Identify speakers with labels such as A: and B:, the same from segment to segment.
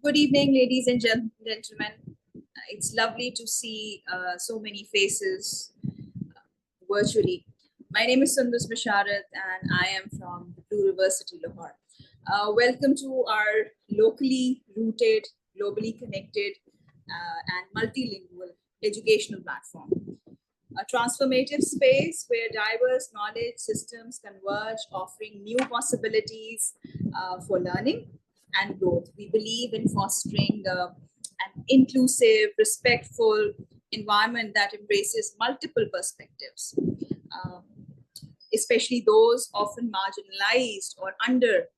A: Good evening, ladies and gentlemen. It's lovely to see so many faces virtually. My name is Sundus Basharat, and I am from the Blue University, Lahore. Welcome to our locally rooted, globally connected, and multilingual educational platform. A transformative space where diverse knowledge systems converge, offering new possibilities for learning and growth. We believe in fostering an inclusive, respectful environment that embraces multiple perspectives, especially those often marginalized or under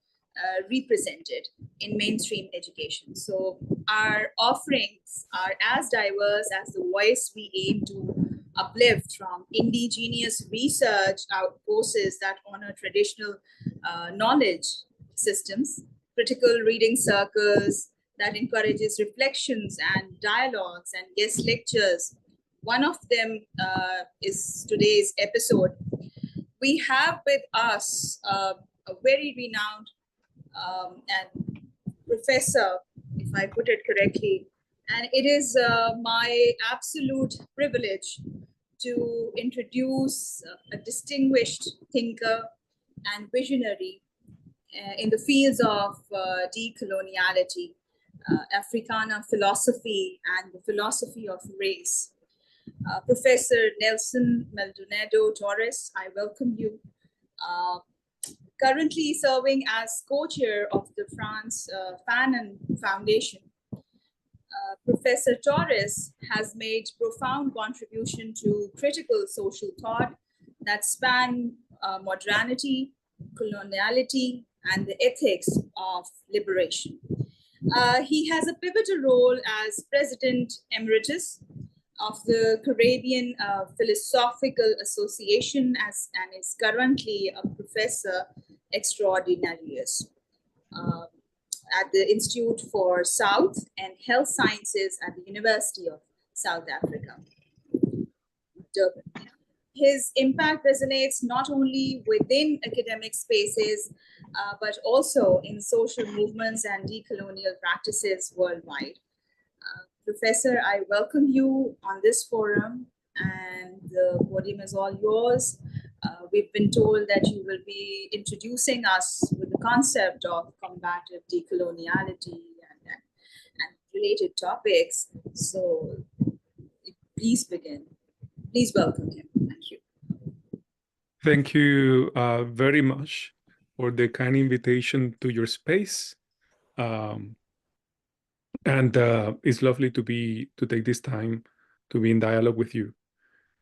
A: represented in mainstream education. So our offerings are as diverse as the voice we aim to uplift, from indigenous research out courses that honor traditional knowledge systems, critical reading circles that encourages reflections and dialogues, and guest lectures. One of them is today's episode. We have with us a very renowned and professor, if I put it correctly, and it is my absolute privilege to introduce a distinguished thinker and visionary in the fields of decoloniality, Africana philosophy, and the philosophy of race. Professor Nelson Maldonado Torres, I welcome you. Currently serving as co-chair of the France Fanon Foundation, Professor Torres has made profound contribution to critical social thought that span modernity, coloniality, and the ethics of liberation. He has a pivotal role as President Emeritus of the Caribbean Philosophical Association and is currently a professor extraordinarius at the Institute for South and Health Sciences at the University of South Africa, Durban. His impact resonates not only within academic spaces, but also in social movements and decolonial practices worldwide. Professor, I welcome you on this forum, and the podium is all yours. We've been told that you will be introducing us with the concept of combative decoloniality and related topics. So please begin. Please welcome him. Thank you.
B: Thank you very much for the kind invitation to your space. And it's lovely to take this time to be in dialogue with you.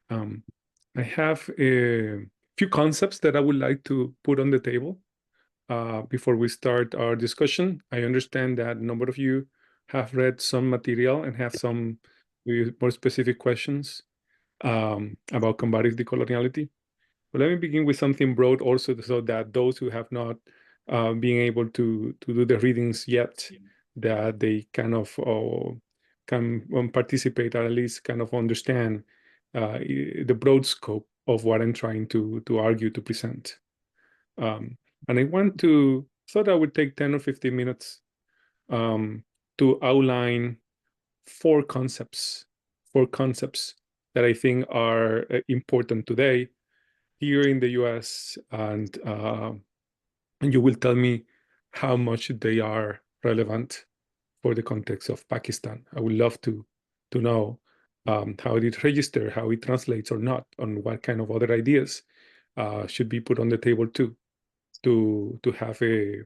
B: I have a few concepts that I would like to put on the table before we start our discussion. I understand that a number of you have read some material and have some more specific questions about combative decoloniality. But let me begin with something broad also, so that those who have not been able to do the readings yet, that they kind of can participate, or at least kind of understand the broad scope of what I'm trying to argue, to present. And I thought I would take 10 or 15 minutes to outline four concepts that I think are important today here in the US, and you will tell me how much they are relevant for the context of Pakistan. I would love to know how it registers, how it translates or not, on what kind of other ideas should be put on the table too, to have a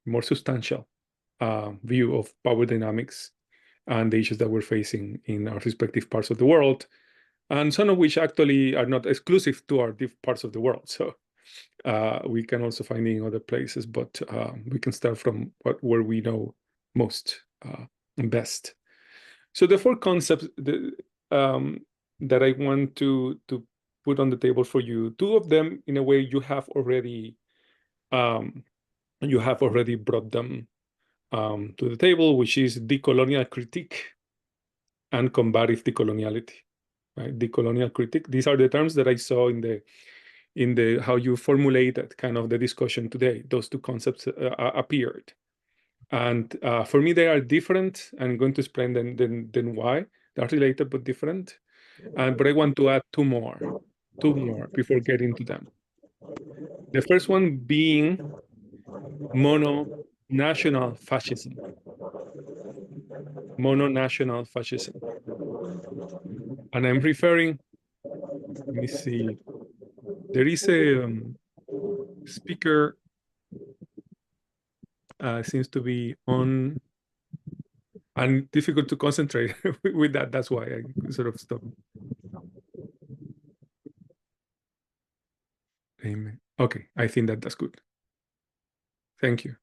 B: more substantial view of power dynamics and the issues that we're facing in our respective parts of the world, and some of which actually are not exclusive to our parts of the world. So we can also find it in other places, but we can start from where we know most and best. So the four concepts that I want to put on the table for you, two of them, in a way, you have already brought them to the table, which is decolonial critique and combative decoloniality. Right? Decolonial critique. These are the terms that I saw in the how you formulated kind of the discussion today. Those two concepts appeared. And for me, they are different. I'm going to explain then why. They're related but different. But I want to add two more before getting to them. The first one being mono-national fascism. Mono-national fascism. And I'm referring, let me see, there is a speaker, seems to be on, and difficult to concentrate with that. That's why I sort of stopped. Amen. Okay, I think that's good. Thank you.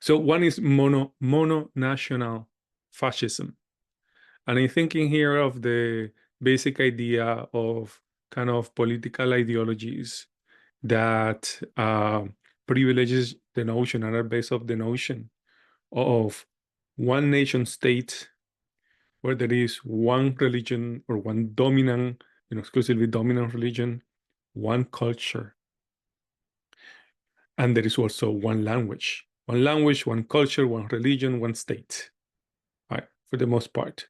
B: So one is mono-national fascism. And I'm thinking here of the basic idea of kind of political ideologies that privileges the notion and are based off the notion of one nation state where there is one religion or one dominant, exclusively dominant religion, one culture, and there is also one language, one culture, one religion, one state, right? For the most part.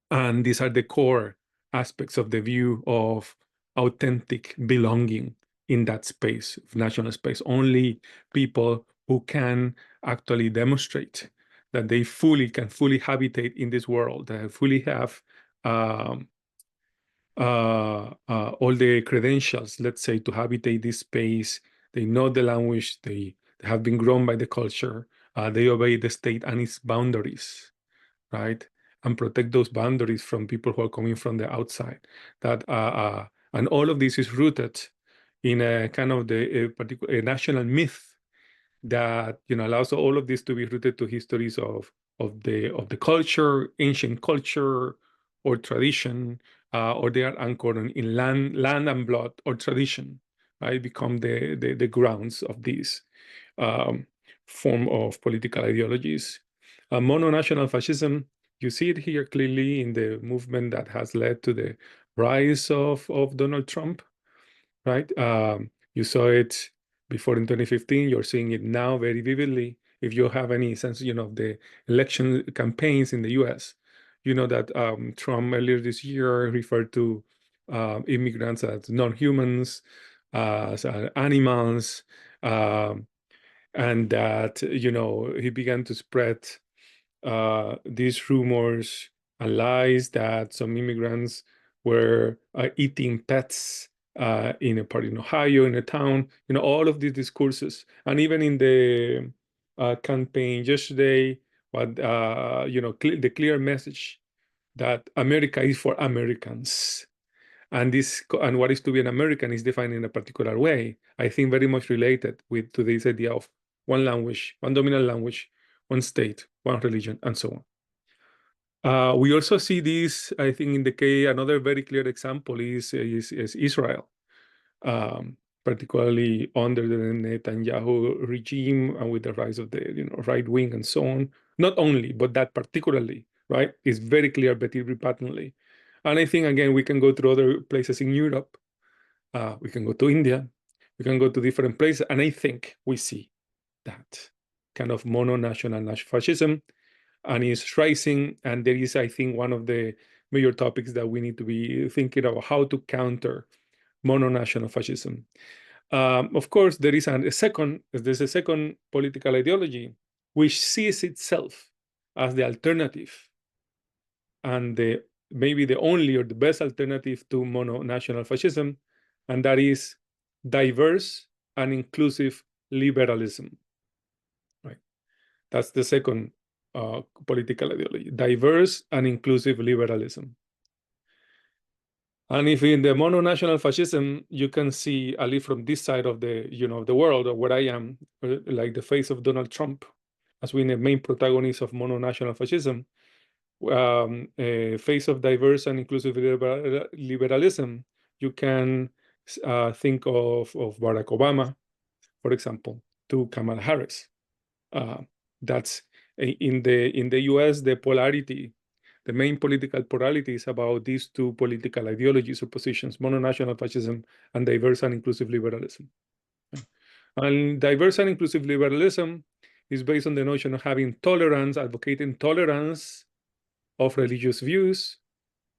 B: And these are the core aspects of the view of authentic belonging in that space, national space. Only people who can actually demonstrate that they can fully habitate in this world, that fully have all the credentials, let's say, to habitate this space. They know the language, they have been grown by the culture, they obey the state and its boundaries, right? And protect those boundaries from people who are coming from the outside. And all of this is rooted in a kind of a particular national myth that allows all of this to be rooted to histories of the culture, ancient culture, or tradition, or they are anchored in land and blood or tradition, right? Become the grounds of these form of political ideologies. Mono-national fascism, you see it here clearly in the movement that has led to the rise of Donald Trump, right? You saw it before in 2015. You're seeing it now very vividly. If you have any sense, of the election campaigns in the U.S., you know that Trump earlier this year referred to immigrants as non-humans, as animals, and that he began to spread these rumors and lies that some immigrants were eating pets in a part in Ohio, in a town, all of these discourses. And even in the campaign yesterday, the clear message that America is for Americans. And what is to be an American is defined in a particular way. I think very much related to this idea of one language, one dominant language, one state, one religion, and so on. We also see this, I think, in the case, another very clear example is Israel, particularly under the Netanyahu regime and with the rise of the right wing and so on. Not only, but that particularly, right, is very clear, very patently. And I think, again, we can go to other places in Europe. We can go to India. We can go to different places. And I think we see that kind of mono-national fascism, and it's rising. And there is, I think, one of the major topics that we need to be thinking about how to counter mono-national fascism. Of course, there's a second political ideology which sees itself as the alternative and maybe the only or the best alternative to mono-national fascism, and that is diverse and inclusive liberalism. Right? That's the second political ideology: diverse and inclusive liberalism. And if in the mono-national fascism, you can see, at least from this side of the world, or where I am, like the face of Donald Trump, as being the main protagonist of mono-national fascism, face of diverse and inclusive liberalism, you can think of Barack Obama, for example, to Kamala Harris. That's in the US, the main political polarity is about these two political ideologies or positions: mono-national fascism and diverse and inclusive liberalism. And diverse and inclusive liberalism is based on the notion of having tolerance, advocating tolerance of religious views,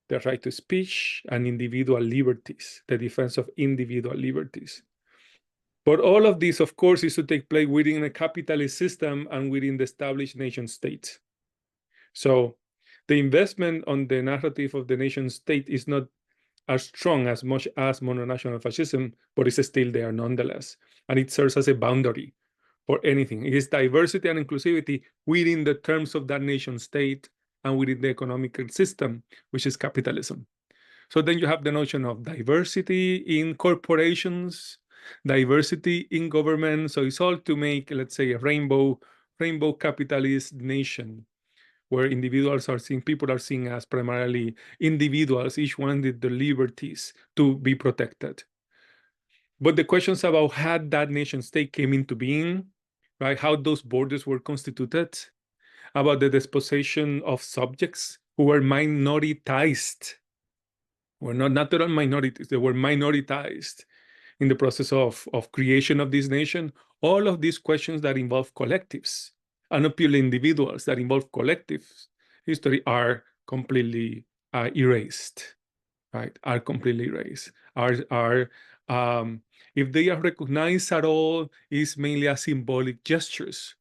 B: the right to speech, and individual liberties, the defense of individual liberties. But all of this, of course, is to take place within a capitalist system and within the established nation state. So the investment on the narrative of the nation state is not as strong as much as mononational fascism, but it's still there nonetheless. And it serves as a boundary for anything. It is diversity and inclusivity within the terms of that nation state and within the economic system, which is capitalism. So then you have the notion of diversity in corporations, diversity in government. So it's all to make, let's say, a rainbow capitalist nation where individuals are seen, people are seen as primarily individuals, each one with the liberties to be protected. But the questions about how that nation state came into being, right? How those borders were constituted, about the dispossession of subjects who were minoritized, were not natural minorities, they were minoritized in the process of creation of this nation. All of these questions that involve collectives and not purely individuals, that involve collectives history are completely erased, right? Are completely erased. If they are recognized at all, is mainly as symbolic gestures.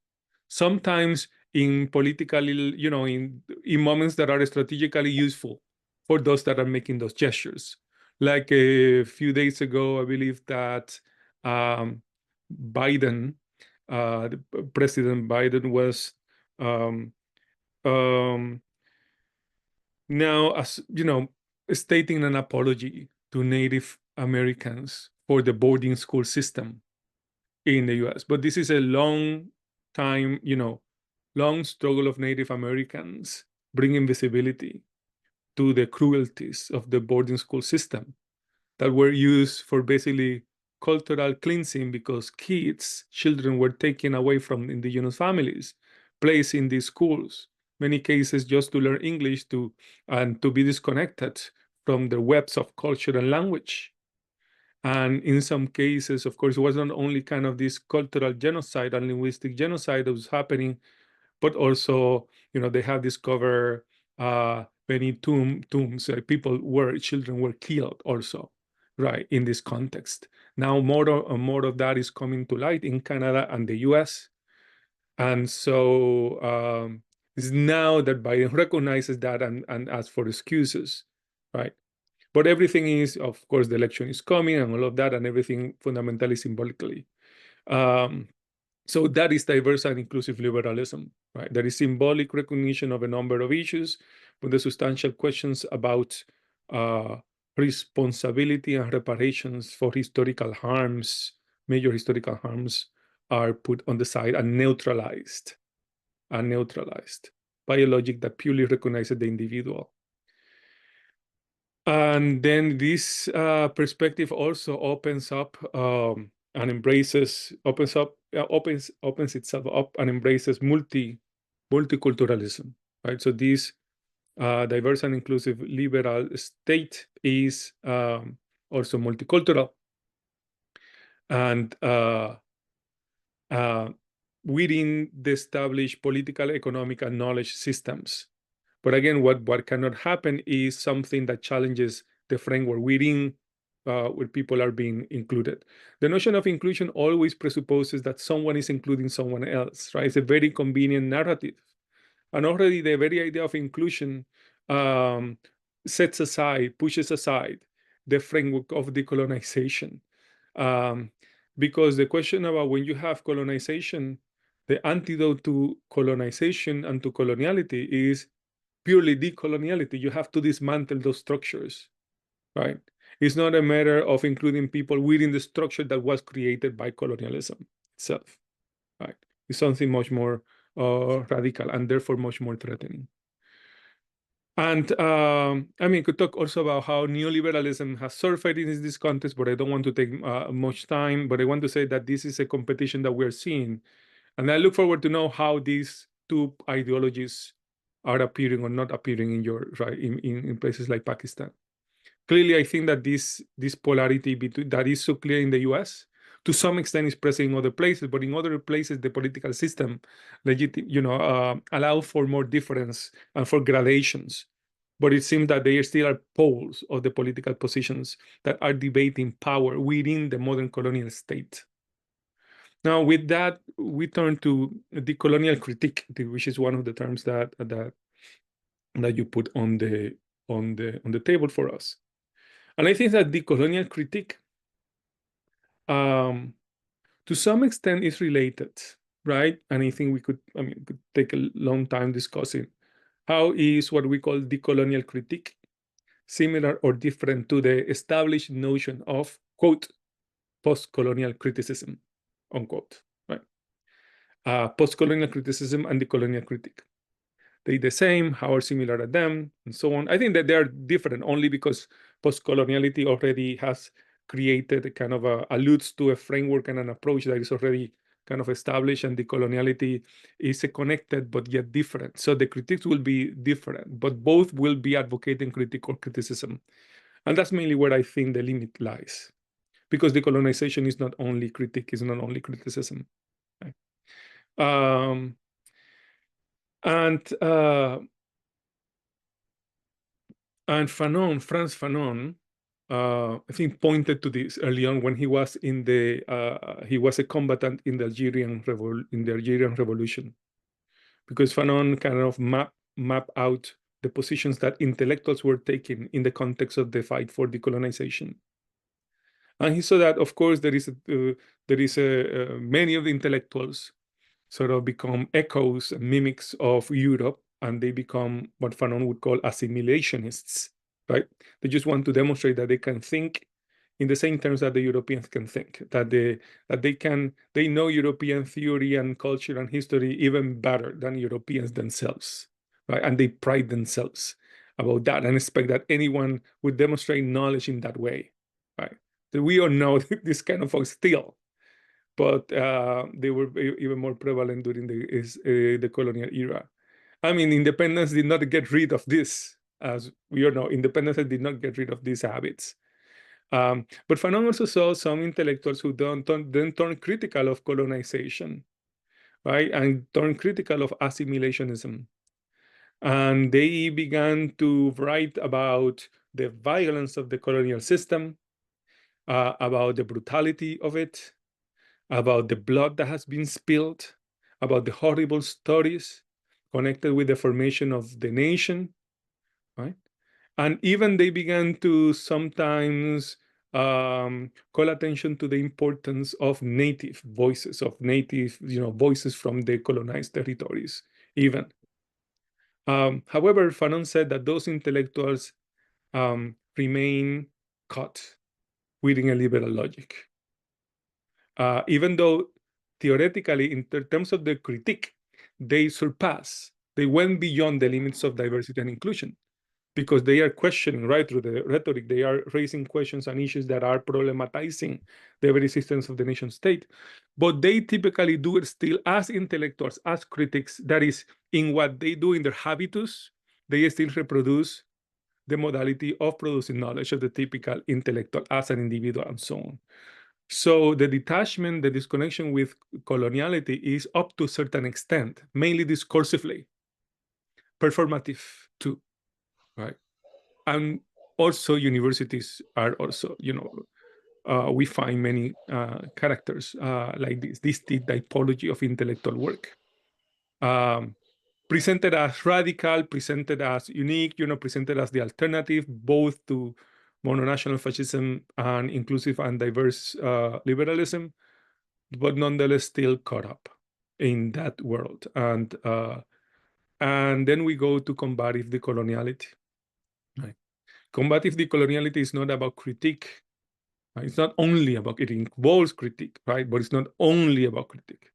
B: Sometimes in politically, in moments that are strategically useful for those that are making those gestures. Like a few days ago, I believe that Biden, President Biden was um, um, now, as stating an apology to Native Americans for the boarding school system in the US. But this is a long time, long struggle of Native Americans bringing visibility to the cruelties of the boarding school system that were used for basically cultural cleansing because children were taken away from indigenous families, placed in these schools, many cases just to learn English and to be disconnected from the webs of culture and language. And in some cases, of course, it was not only kind of this cultural genocide and linguistic genocide that was happening, but also, they have discovered many tombs, children were killed also, right, in this context. Now more of that is coming to light in Canada and the US. And so it's now that Biden recognizes that and asks for excuses, right? But everything is, of course, the election is coming and all of that, and everything fundamentally symbolically. So that is diverse and inclusive liberalism, right? There is symbolic recognition of a number of issues, but the substantial questions about responsibility and reparations for historical harms, major historical harms, are put on the side and neutralized by a logic that purely recognizes the individual. And then this perspective also opens up and opens itself up and embraces multiculturalism, right? So this diverse and inclusive liberal state is also multicultural, and within the established political, economic, and knowledge systems. But again, what cannot happen is something that challenges the framework within where people are being included. The notion of inclusion always presupposes that someone is including someone else, right? It's a very convenient narrative. And already the very idea of inclusion pushes aside the framework of decolonization. Because the question about when you have colonization, the antidote to colonization and to coloniality is purely decoloniality. You have to dismantle those structures, right? It's not a matter of including people within the structure that was created by colonialism itself, right? It's something much more radical and therefore much more threatening. And could talk also about how neoliberalism has surfaced in this context, but I don't want to take much time. But I want to say that this is a competition that we're seeing. And I look forward to know how these two ideologies are appearing or not appearing in places like Pakistan. Clearly, I think that this polarity that is so clear in the US, To some extent, it's present in other places, but in other places, the political system, allow for more difference and for gradations. But it seems that they still are poles of the political positions that are debating power within the modern colonial state. Now, with that, we turn to decolonial critique, which is one of the terms that you put on the table for us. And I think that decolonial critique, to some extent, is related, right? And I think we could take a long time discussing how is what we call decolonial critique similar or different to the established notion of, quote, post-colonial criticism, unquote, right? Post-colonial criticism and decolonial critique. They the same, how are similar to them, and so on. I think that they are different only because post-coloniality already has created a kind of alludes to a framework and an approach that is already kind of established, and decoloniality is connected but yet different. So the critiques will be different, but both will be advocating critical criticism. And that's mainly where I think the limit lies, because decolonization is not only critique, is not only criticism. Right? And Frantz Fanon, I think pointed to this early on when he was he was a combatant in the Algerian Revolution, because Fanon kind of map out the positions that intellectuals were taking in the context of the fight for decolonization. And he saw that, of course, there is many of the intellectuals sort of become echoes and mimics of Europe, and they become what Fanon would call assimilationists, right? They just want to demonstrate that they can think in the same terms that the Europeans can think, that they know European theory and culture and history even better than Europeans themselves, right? And they pride themselves about that and expect that anyone would demonstrate knowledge in that way, right? So we all know this kind of folks still, but they were even more prevalent during the colonial era. I mean, independence did not get rid of this, as we all know. Independence did not get rid of these habits. But Fanon also saw some intellectuals who then turn critical of colonization, right, and turn critical of assimilationism. And they began to write about the violence of the colonial system, about the brutality of it, about the blood that has been spilled, about the horrible stories connected with the formation of the nation, right? And even they began to sometimes call attention to the importance of native voices, voices from the colonized territories, even. However, Fanon said that those intellectuals remain caught within a liberal logic. Even though theoretically, in terms of the critique, they went beyond the limits of diversity and inclusion, because they are questioning, right, through the rhetoric, they are raising questions and issues that are problematizing the very existence of the nation state. But they typically do it still as intellectuals, as critics, that is, in what they do in their habitus, they still reproduce the modality of producing knowledge of the typical intellectual as an individual and so on. So the detachment, the disconnection with coloniality is up to a certain extent, mainly discursively, performative too, right? And also universities are also, we find many characters like this typology of intellectual work. Presented as radical, presented as unique, presented as the alternative, both to mononational fascism and inclusive and diverse liberalism, but nonetheless still caught up in that world. And then we go to combative decoloniality. Right? Combative decoloniality is not about critique. Right? It's not only about, it involves critique, right? But it's not only about critique.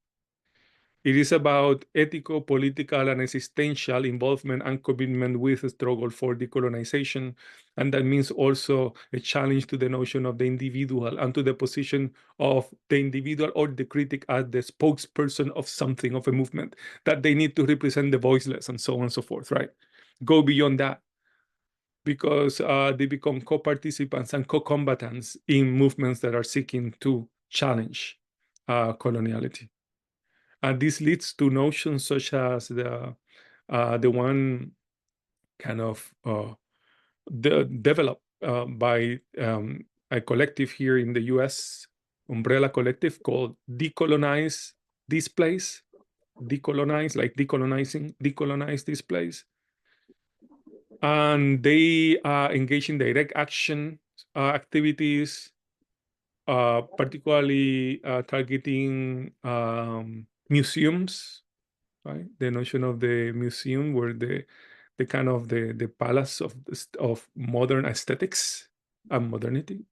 B: It is about ethical, political, and existential involvement and commitment with the struggle for decolonization. And that means also a challenge to the notion of the individual and to the position of the individual or the critic as the spokesperson of something, of a movement, that they need to represent the voiceless and so on and so forth, right? Go beyond that, because they become co-participants and co-combatants in movements that are seeking to challenge coloniality. And this leads to notions such as the one kind of developed by a collective here in the US, umbrella collective called Decolonize This Place. Decolonize, like decolonizing, decolonize this place. And they engage in direct action activities, particularly targeting museums, right? The notion of the museum, where the kind of the palace of modern aesthetics and modernity.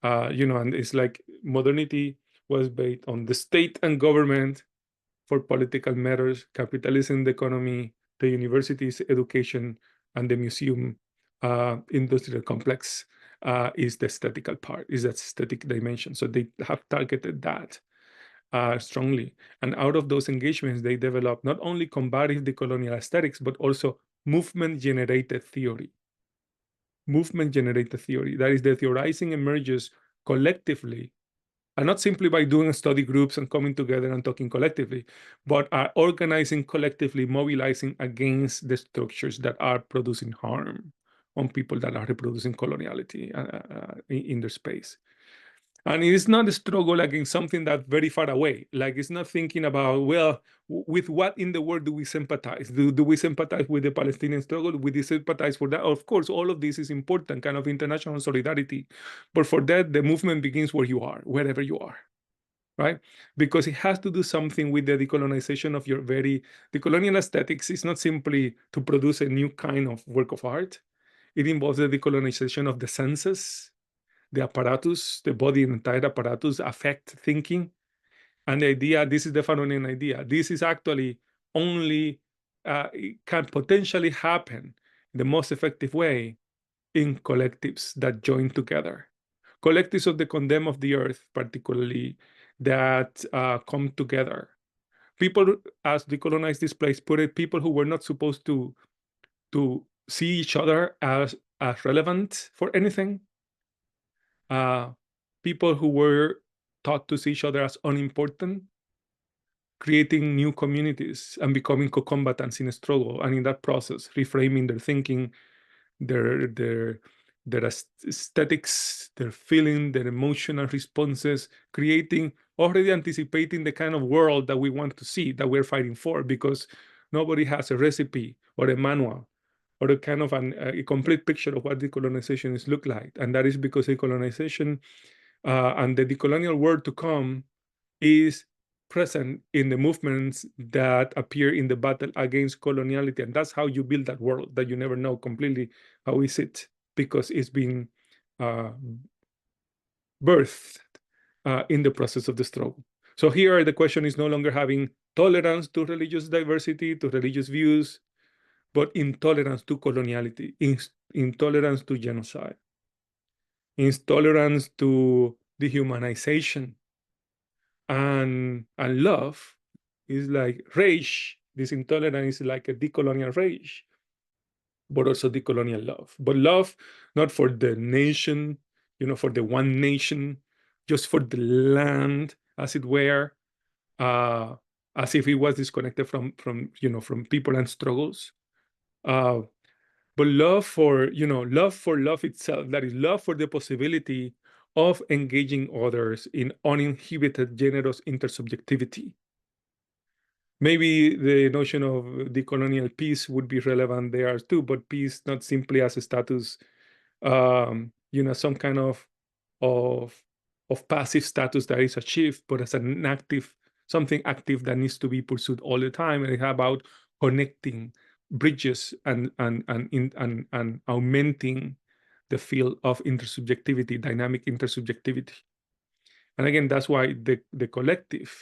B: And it's like modernity was based on the state and government for political matters, capitalism, the economy, the universities, education, and the museum industrial complex is the aesthetical part, is that aesthetic dimension. So they have targeted that strongly. And out of those engagements, they develop not only combative decolonial aesthetics, but also movement-generated theory. Movement-generated theory. That is, the theorizing emerges collectively, and not simply by doing study groups and coming together and talking collectively, but are organizing collectively, mobilizing against the structures that are producing harm on people that are reproducing coloniality in their space. And it is not a struggle against something that's very far away. Like, it's not thinking about, well, with what in the world do we sympathize? Do we sympathize with the Palestinian struggle? Do we sympathize for that? Of course, all of this is important, kind of international solidarity. But for that, the movement begins where you are, wherever you are, right? Because it has to do something with the decolonization of your decolonial aesthetics is not simply to produce a new kind of work of art. It involves the decolonization of the senses, the apparatus, the body and entire apparatus affect thinking. And the idea, this is the Fanonian idea. This is actually only, it can potentially happen in the most effective way in collectives that join together. Collectives of the condemned of the earth, particularly, that come together. People, as decolonize this place, put it, people who were not supposed to see each other as relevant for anything, people who were taught to see each other as unimportant, creating new communities and becoming co-combatants in a struggle, and in that process, reframing their thinking, their aesthetics, their feeling, their emotional responses, creating, already anticipating the kind of world that we want to see, that we're fighting for, because nobody has a recipe or a manual or a kind of a complete picture of what decolonization is look like. And that is because decolonization and the decolonial world to come is present in the movements that appear in the battle against coloniality. And that's how you build that world that you never know completely how is it, because it's been birthed in the process of the struggle. So here the question is no longer having tolerance to religious diversity, to religious views, but intolerance to coloniality, intolerance to genocide, intolerance to dehumanization. And love is like rage. This intolerance is like a decolonial rage, but also decolonial love. But love not for the nation, for the one nation, just for the land, as it were, as if it was disconnected from people and struggles. But love for love itself, that is love for the possibility of engaging others in uninhibited, generous intersubjectivity. Maybe the notion of decolonial peace would be relevant there too, but peace not simply as a status, some kind of passive status that is achieved, but as an active, something active that needs to be pursued all the time. And it's about connecting bridges and augmenting the field of intersubjectivity, dynamic intersubjectivity. And again, that's why the collective,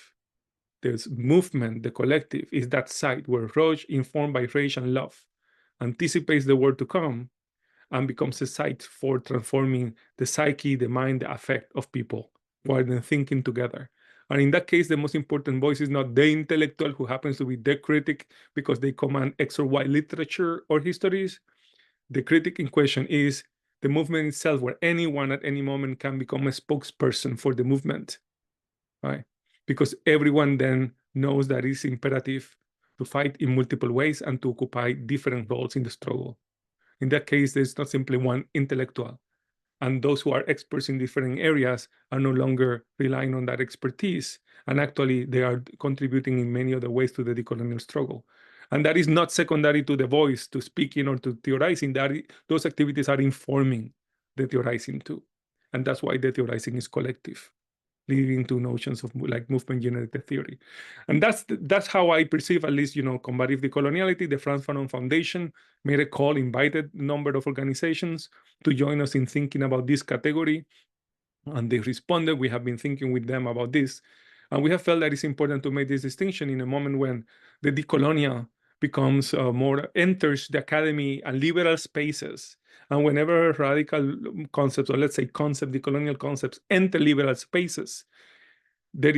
B: this movement, the collective, is that site where Roche, informed by rage and love, anticipates the world to come and becomes a site for transforming the psyche, the mind, the affect of people while they're thinking together. And in that case, the most important voice is not the intellectual who happens to be the critic because they command X or Y literature or histories. The critic in question is the movement itself, where anyone at any moment can become a spokesperson for the movement right? Because everyone then knows that it's imperative to fight in multiple ways and to occupy different roles in the struggle. In that case, there's not simply one intellectual, and those who are experts in different areas are no longer relying on that expertise, and actually they are contributing in many other ways to the decolonial struggle. And that is not secondary to the voice, to speaking or to theorizing. Those activities are informing the theorizing too. And that's why the theorizing is collective, leading to notions of like movement generated theory. And that's how I perceive, at least, combative decoloniality. The Frantz Fanon Foundation made a call, invited a number of organizations to join us in thinking about this category. And they responded. We have been thinking with them about this. And we have felt that it's important to make this distinction in a moment when the decolonial becomes enters the academy and liberal spaces. And whenever radical concepts, or let's say decolonial concepts, enter liberal spaces, they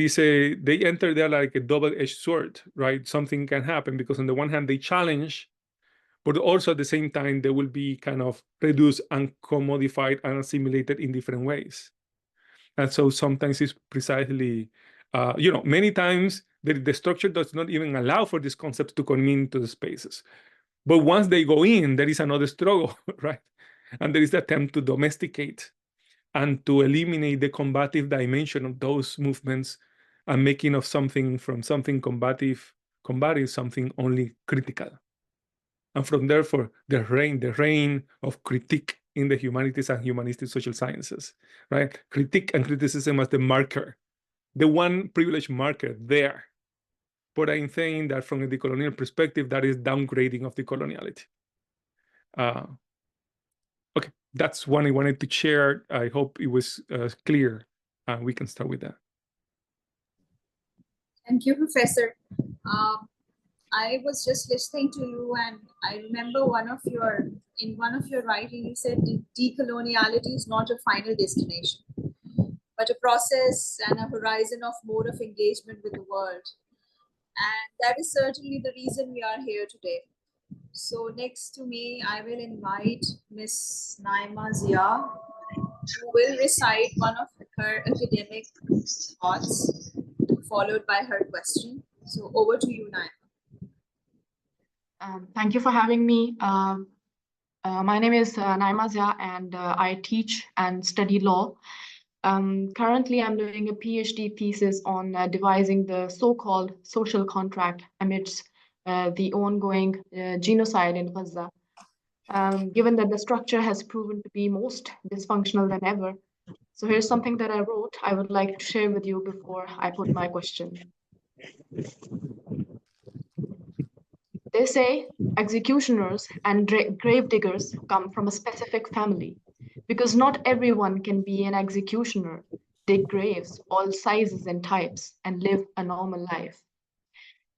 B: enter there like a double-edged sword, right? Something can happen because on the one hand, they challenge, but also at the same time, they will be kind of reduced and commodified and assimilated in different ways. And so sometimes it's precisely, many times the structure does not even allow for these concepts to come into the spaces. But once they go in, there is another struggle, right? And there is the attempt to domesticate and to eliminate the combative dimension of those movements and making of something combative, something only critical. And from therefore the reign of critique in the humanities and humanistic social sciences, right? Critique and criticism as the marker, the one privileged marker there. But I'm saying that from a decolonial perspective, that is downgrading of decoloniality. Okay, that's one I wanted to share. I hope it was clear. We can start with that.
A: Thank you, Professor. I was just listening to you, and I remember in one of your writing, you said decoloniality is not a final destination, but a process and a horizon of mode of engagement with the world. And that is certainly the reason we are here today. So next to me, I will invite Miss Naima Zia, who will recite one of her academic thoughts, followed by her question. So over to you, Naima.
C: Thank you for having me. My name is Naima Zia, and I teach and study law. Currently, I'm doing a PhD thesis on devising the so-called social contract amidst the ongoing genocide in Gaza. Given that the structure has proven to be most dysfunctional than ever. So here's something that I wrote I would like to share with you before I put my question. They say executioners and grave diggers come from a specific family, because not everyone can be an executioner, dig graves, all sizes and types, and live a normal life.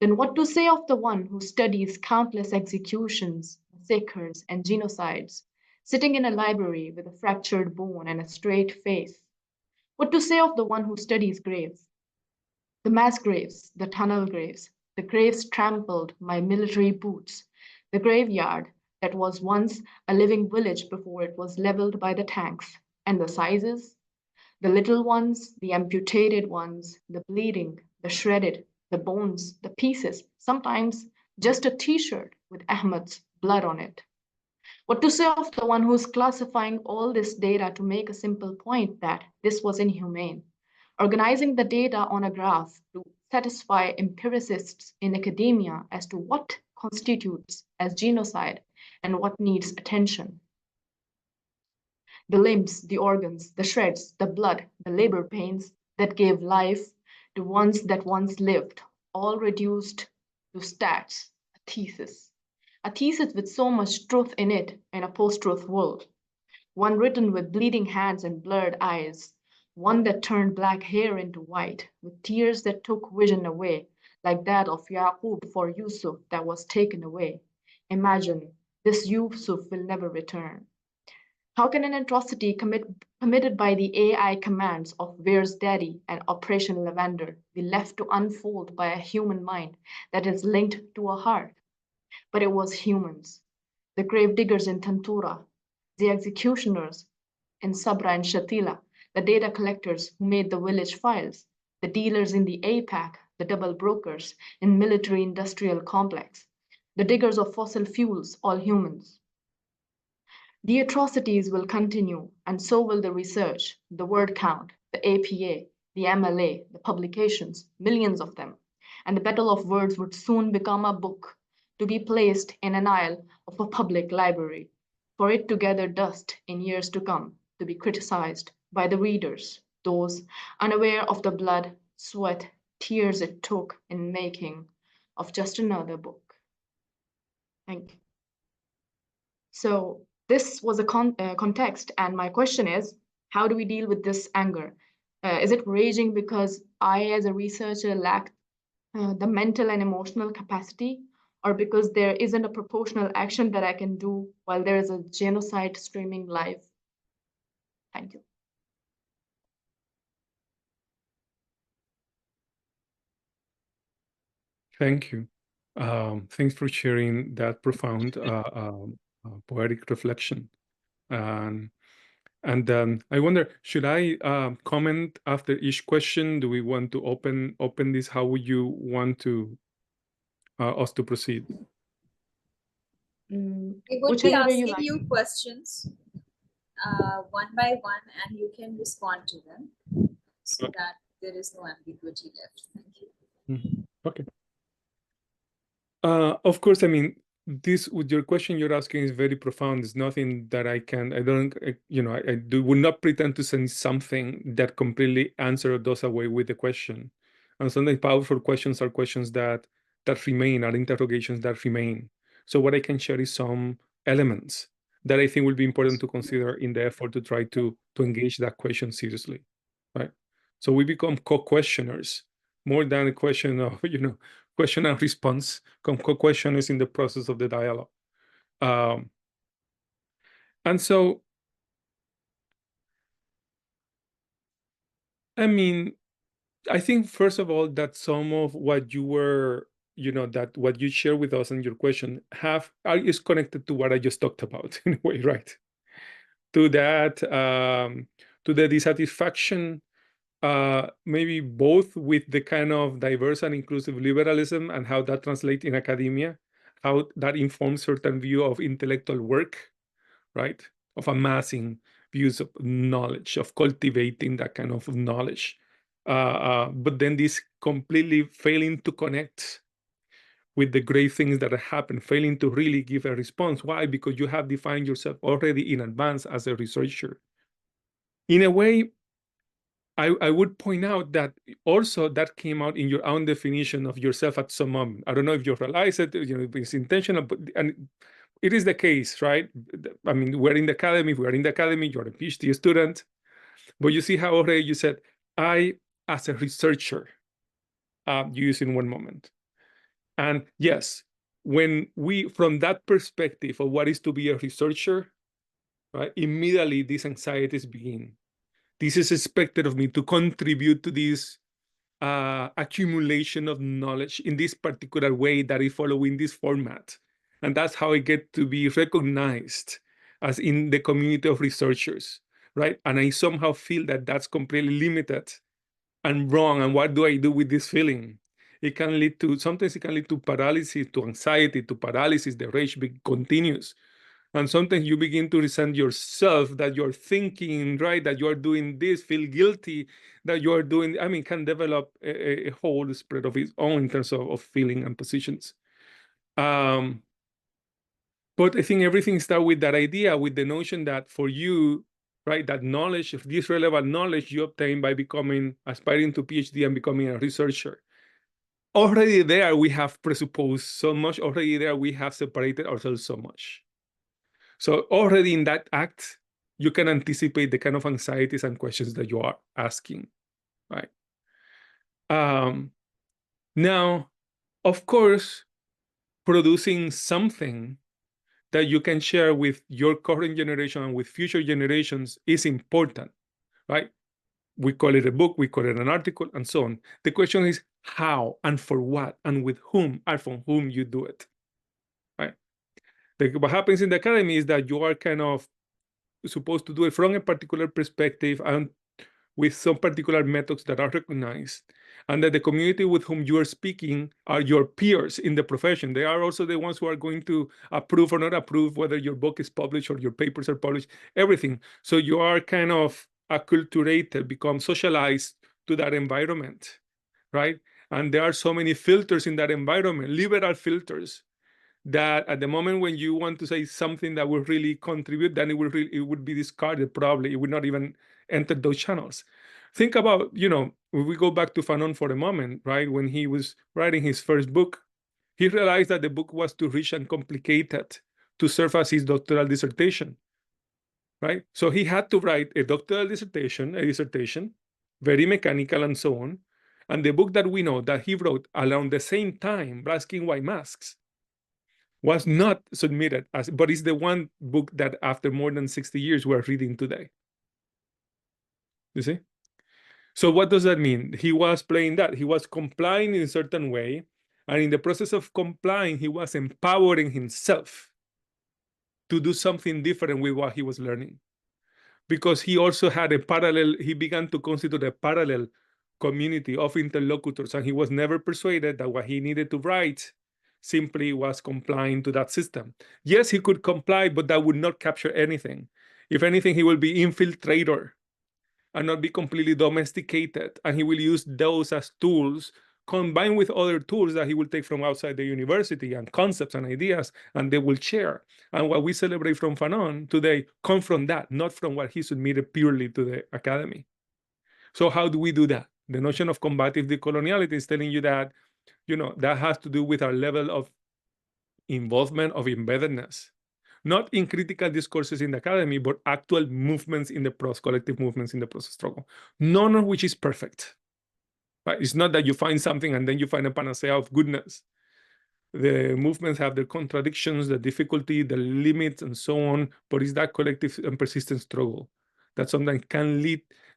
C: Then what to say of the one who studies countless executions, massacres, and genocides, sitting in a library with a fractured bone and a straight face? What to say of the one who studies graves? The mass graves, the tunnel graves, the graves trampled by military boots, the graveyard that was once a living village before it was leveled by the tanks, and the sizes? The little ones, the amputated ones, the bleeding, the shredded, the bones, the pieces, sometimes just a t-shirt with Ahmed's blood on it. What to say of the one who's classifying all this data to make a simple point that this was inhumane, organizing the data on a graph to satisfy empiricists in academia as to what constitutes as genocide and what needs attention. The limbs, the organs, the shreds, the blood, the labor pains that gave life to ones that once lived, all reduced to stats, a thesis with so much truth in it in a post-truth world, one written with bleeding hands and blurred eyes, one that turned black hair into white, with tears that took vision away, like that of Yaqub for Yusuf that was taken away. Imagine, this Yusuf will never return. How can an atrocity committed by the AI commands of Where's Daddy and Operation Lavender be left to unfold by a human mind that is linked to a heart? But it was humans, the grave diggers in Tantura, the executioners in Sabra and Shatila, the data collectors who made the village files, the dealers in the APAC, the double brokers in military-industrial complex, the diggers of fossil fuels, all humans. The atrocities will continue, and so will the research, the word count, the APA, the MLA, the publications, millions of them. And the battle of words would soon become a book to be placed in an aisle of a public library, for it to gather dust in years to come, to be criticized by the readers, those unaware of the blood, sweat, tears it took in making of just another book. Thank you. So this was a context, and my question is, how do we deal with this anger? Is it raging because I, as a researcher, lack the mental and emotional capacity, or because there isn't a proportional action that I can do while there is a genocide streaming live? Thank you.
B: Thank you. Thanks for sharing that profound poetic reflection. And I wonder, should I comment after each question? Do we want to open this? How would you want to us to proceed?
A: We would be asking you questions one by one, and you can respond to them so that there is no ambiguity left. Thank you.
B: Okay. Of course, I mean, this with your question you're asking is very profound. It's nothing that I would not pretend to send something that completely answers those away with the question. And sometimes powerful questions are questions that remain, are interrogations that remain. So what I can share is some elements that I think will be important to consider in the effort to try to engage that question seriously, right? So we become co-questioners more than a question of, question and response. Co-question is in the process of the dialogue. And so, I mean, I think, first of all, that some of what you were, that what you share with us in your question is connected to what I just talked about in a way, right? To that, to the dissatisfaction, maybe both with the kind of diverse and inclusive liberalism and how that translates in academia, how that informs certain view of intellectual work, right? Of amassing views of knowledge, of cultivating that kind of knowledge. But then this completely failing to connect with the great things that happen, failing to really give a response. Why? Because you have defined yourself already in advance as a researcher. In a way, I would point out that also that came out in your own definition of yourself at some moment. I don't know if you realize it, it's intentional, but and it is the case, right? I mean, we're in the academy, you're a PhD student, but you see how already you said, I, as a researcher, you use in one moment. And yes, when from that perspective of what is to be a researcher, right, immediately these anxieties begin. This is expected of me to contribute to this accumulation of knowledge in this particular way that is following this format. And that's how I get to be recognized as in the community of researchers, right? And I somehow feel that that's completely limited and wrong. And what do I do with this feeling? Sometimes it can lead to paralysis, to anxiety, to paralysis. The rage continues. And sometimes you begin to resent yourself that you're thinking, right, that you're doing this, feel guilty that you're doing, can develop a whole spread of its own in terms of feeling and positions. But I think everything starts with that idea, with the notion that for you, right, that knowledge, this relevant knowledge you obtain by aspiring to PhD and becoming a researcher. Already there, we have presupposed so much. Already there, we have separated ourselves so much. So already in that act, you can anticipate the kind of anxieties and questions that you are asking, right? Now, of course, producing something that you can share with your current generation and with future generations is important, right? We call it a book, we call it an article, and so on. The question is how and for what and with whom and from whom you do it, right? What happens in the academy is that you are kind of supposed to do it from a particular perspective and with some particular methods that are recognized, and that the community with whom you are speaking are your peers in the profession. They are also the ones who are going to approve or not approve whether your book is published or your papers are published, everything. So you are kind of acculturated, become socialized to that environment, right? And there are so many filters in that environment, liberal filters, that at the moment when you want to say something that will really contribute, then it would be discarded probably. It would not even enter those channels. Think about, if we go back to Fanon for a moment, right? When he was writing his first book, he realized that the book was too rich and complicated to serve as his doctoral dissertation, right? So he had to write a doctoral dissertation, very mechanical and so on. And the book that we know that he wrote around the same time, Black Skin, White Masks, was not submitted as, but it's the one book that after more than 60 years we're reading today. You see? So what does that mean? He was playing that. He was complying in a certain way. And in the process of complying, he was empowering himself to do something different with what he was learning. Because he also had he began to constitute a parallel community of interlocutors. And he was never persuaded that what he needed to write simply was complying to that system. Yes, he could comply, but that would not capture anything. If anything, he will be infiltrator and not be completely domesticated. And he will use those as tools combined with other tools that he will take from outside the university and concepts and ideas, and they will share. And what we celebrate from Fanon today come from that, not from what he submitted purely to the academy. So how do we do that? The notion of combative decoloniality is telling you that, that has to do with our level of involvement, of embeddedness, not in critical discourses in the academy, but actual movements in the process, collective movements in the process struggle, none of which is perfect. Right? It's not that you find something and then you find a panacea of goodness. The movements have their contradictions, the difficulty, the limits, and so on, but it's that collective and persistent struggle that sometimes can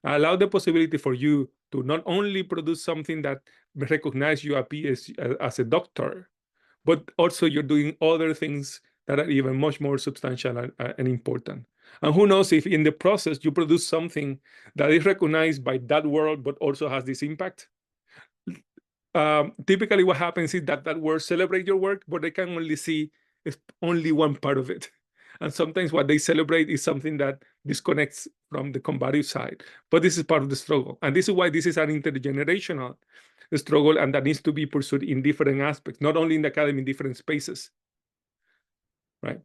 B: allow the possibility for you to not only produce something that recognizes you as a doctor, but also you're doing other things that are even much more substantial and important. And who knows if in the process you produce something that is recognized by that world, but also has this impact. Typically what happens is that world celebrate your work, but they can only see only one part of it. And sometimes what they celebrate is something that disconnects from the combative side. But this is part of the struggle. And this is why this is an intergenerational struggle, and that needs to be pursued in different aspects, not only in the academy, in different spaces, right?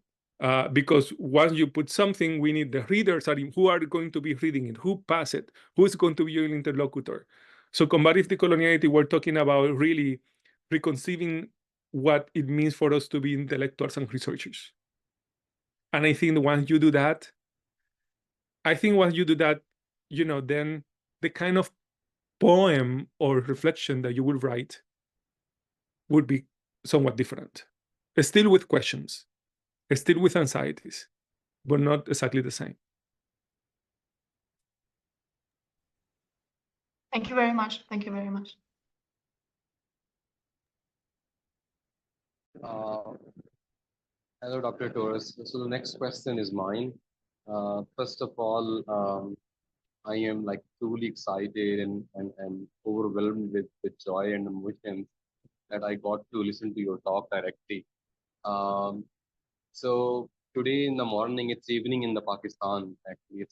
B: Because once you put something, we need the readers who are going to be reading it, who pass it, who is going to be your interlocutor. So combative decoloniality, we're talking about really reconceiving what it means for us to be intellectuals and researchers. And I think once you do that, then the kind of poem or reflection that you will write would be somewhat different. Still with questions, still with anxieties, but not exactly the same.
C: Thank you very much. Thank you very much.
D: Hello, Dr. Torres. So the next question is mine. First of all, I am like truly excited and overwhelmed with joy and emotion that I got to listen to your talk directly. So today in the morning, it's evening in the Pakistan, actually.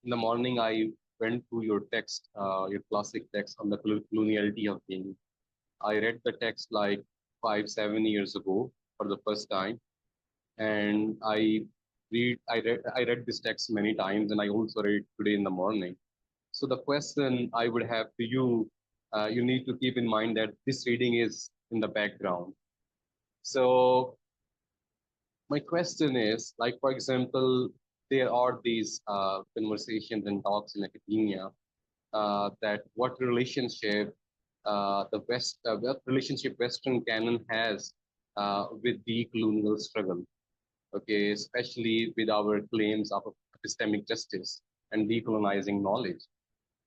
D: In the morning, I went through your text, your classic text on the coloniality of being. I read the text like 5-7 years ago for the first time. And I read this text many times, and I also read it today in the morning. So the question I would have to you, you need to keep in mind that this reading is in the background. So my question is, like, for example, there are these conversations and talks in academia that what relationship what relationship Western canon has with the colonial struggle, okay, especially with our claims of epistemic justice and decolonizing knowledge.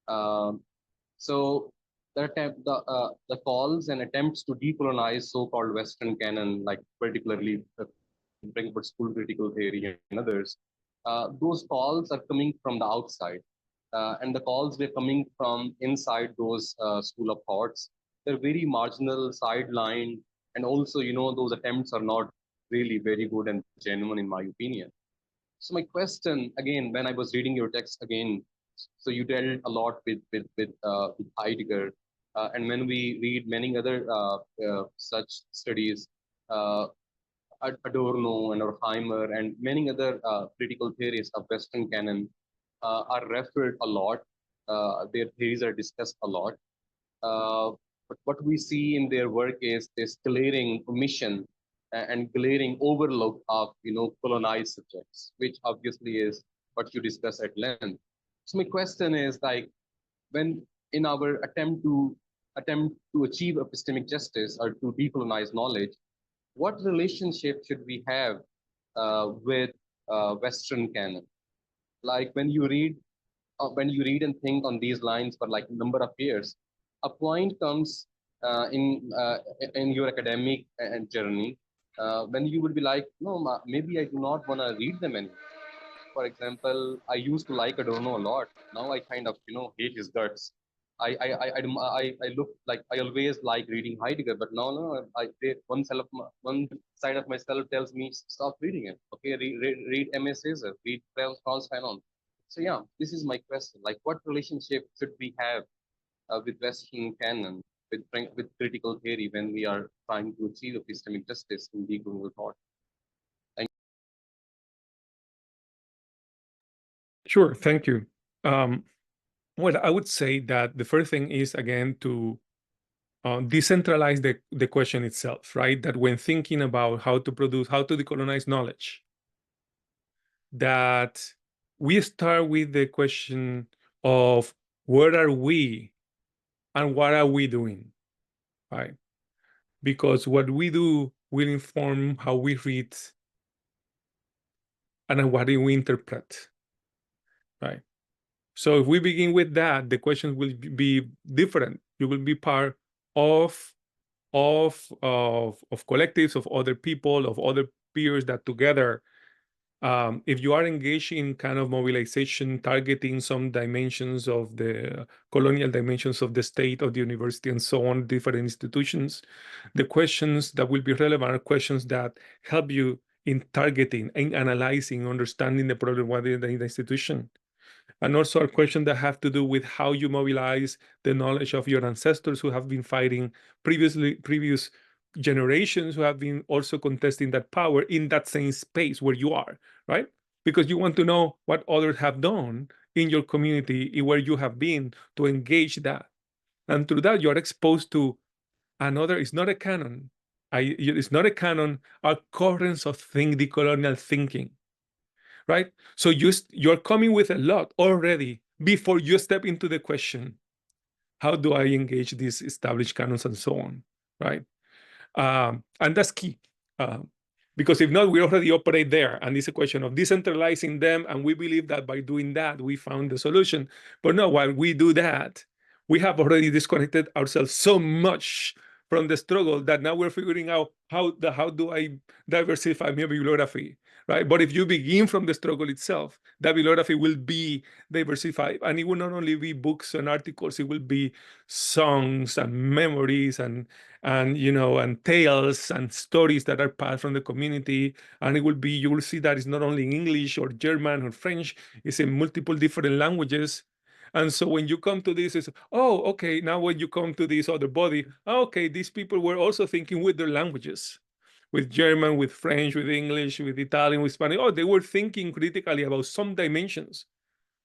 D: Um, so the calls and attempts to decolonize so-called Western canon, like particularly Frankfurt School critical theory and others, those calls are coming from the outside. and the calls were coming from inside those school of thoughts. They're very marginal, sidelined, and also, those attempts are not really very good and genuine, in my opinion. So my question again, when I was reading your text again, so you dealt a lot with Heidegger, and when we read many other such studies, uh, Adorno and Horkheimer and many other critical theories of Western canon are referred a lot. Their theories are discussed a lot. But what we see in their work is this glaring omission and glaring overlook of colonized subjects, which obviously is what you discuss at length. So my question is like, when in our attempt to achieve epistemic justice or to decolonize knowledge, what relationship should we have with Western canon? Like when you read and think on these lines for like a number of years, a point comes in your academic and journey when you would be like, no, maybe I do not want to read them anymore. For example, I used to like Adorno a lot. Now I kind of hate his guts. I look like I always like reading Heidegger, but now no, one side of myself tells me stop reading it. Okay, read M.A. Caesar, read Franz Fanon. So yeah, this is my question. Like, what relationship should we have with Western canon, with critical theory when we are trying to achieve epistemic justice in decolonial thought?
B: Sure, thank you. Well, I would say that the first thing is, again, to decentralize the question itself, right? That when thinking about how to decolonize knowledge, that we start with the question of where are we and what are we doing, right? Because what we do will inform how we read and what do we interpret, right? So if we begin with that, the questions will be different. You will be part of collectives, of other people, of other peers that together, if you are engaged in kind of mobilization, targeting some dimensions of the colonial dimensions of the state, of the university, and so on, different institutions, the questions that will be relevant are questions that help you in targeting and analyzing, understanding the problem within the institution. And also a question that have to do with how you mobilize the knowledge of your ancestors who have been fighting previous generations who have been also contesting that power in that same space where you are, right? Because you want to know what others have done in your community, where you have been, to engage that. And through that, you are exposed to another, it's not a canon. It's not a canon, a currents of decolonial thinking, right? So you're coming with a lot already before you step into the question, how do I engage these established canons and so on, right? And that's key. Because if not, we already operate there. And it's a question of decentralizing them. And we believe that by doing that, we found the solution. But no, while we do that, we have already disconnected ourselves so much from the struggle that now we're figuring out how do I diversify my bibliography, right? But if you begin from the struggle itself, that bibliography will be diversified. And it will not only be books and articles, it will be songs and memories and tales and stories that are passed from the community. And it will be, you will see that it's not only in English or German or French, it's in multiple different languages. And so when you come to this, it's, oh, okay, now when you come to this other body, okay, these people were also thinking with their languages, with German, with French, with English, with Italian, with Spanish. Oh, they were thinking critically about some dimensions.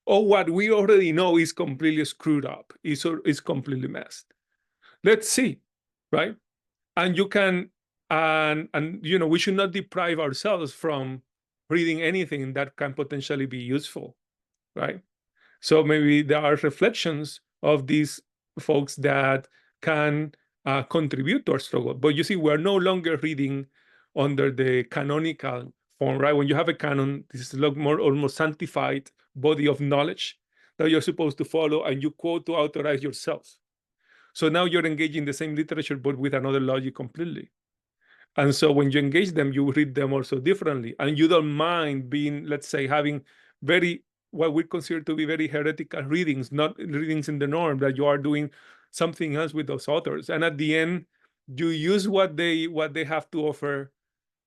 B: Oh, what we already know is completely screwed up, is completely messed. Let's see, right? And you can, and we should not deprive ourselves from reading anything that can potentially be useful, right? So maybe there are reflections of these folks that can contribute to our struggle. But you see, we're no longer reading under the canonical form, right? When you have a canon, this is a lot more almost sanctified body of knowledge that you're supposed to follow, and you quote to authorize yourself. So now you're engaging the same literature, but with another logic completely. And so when you engage them, you read them also differently. And you don't mind being, let's say, having very what we consider to be very heretical readings, not readings in the norm, that you are doing something else with those authors. And at the end, you use what they have to offer,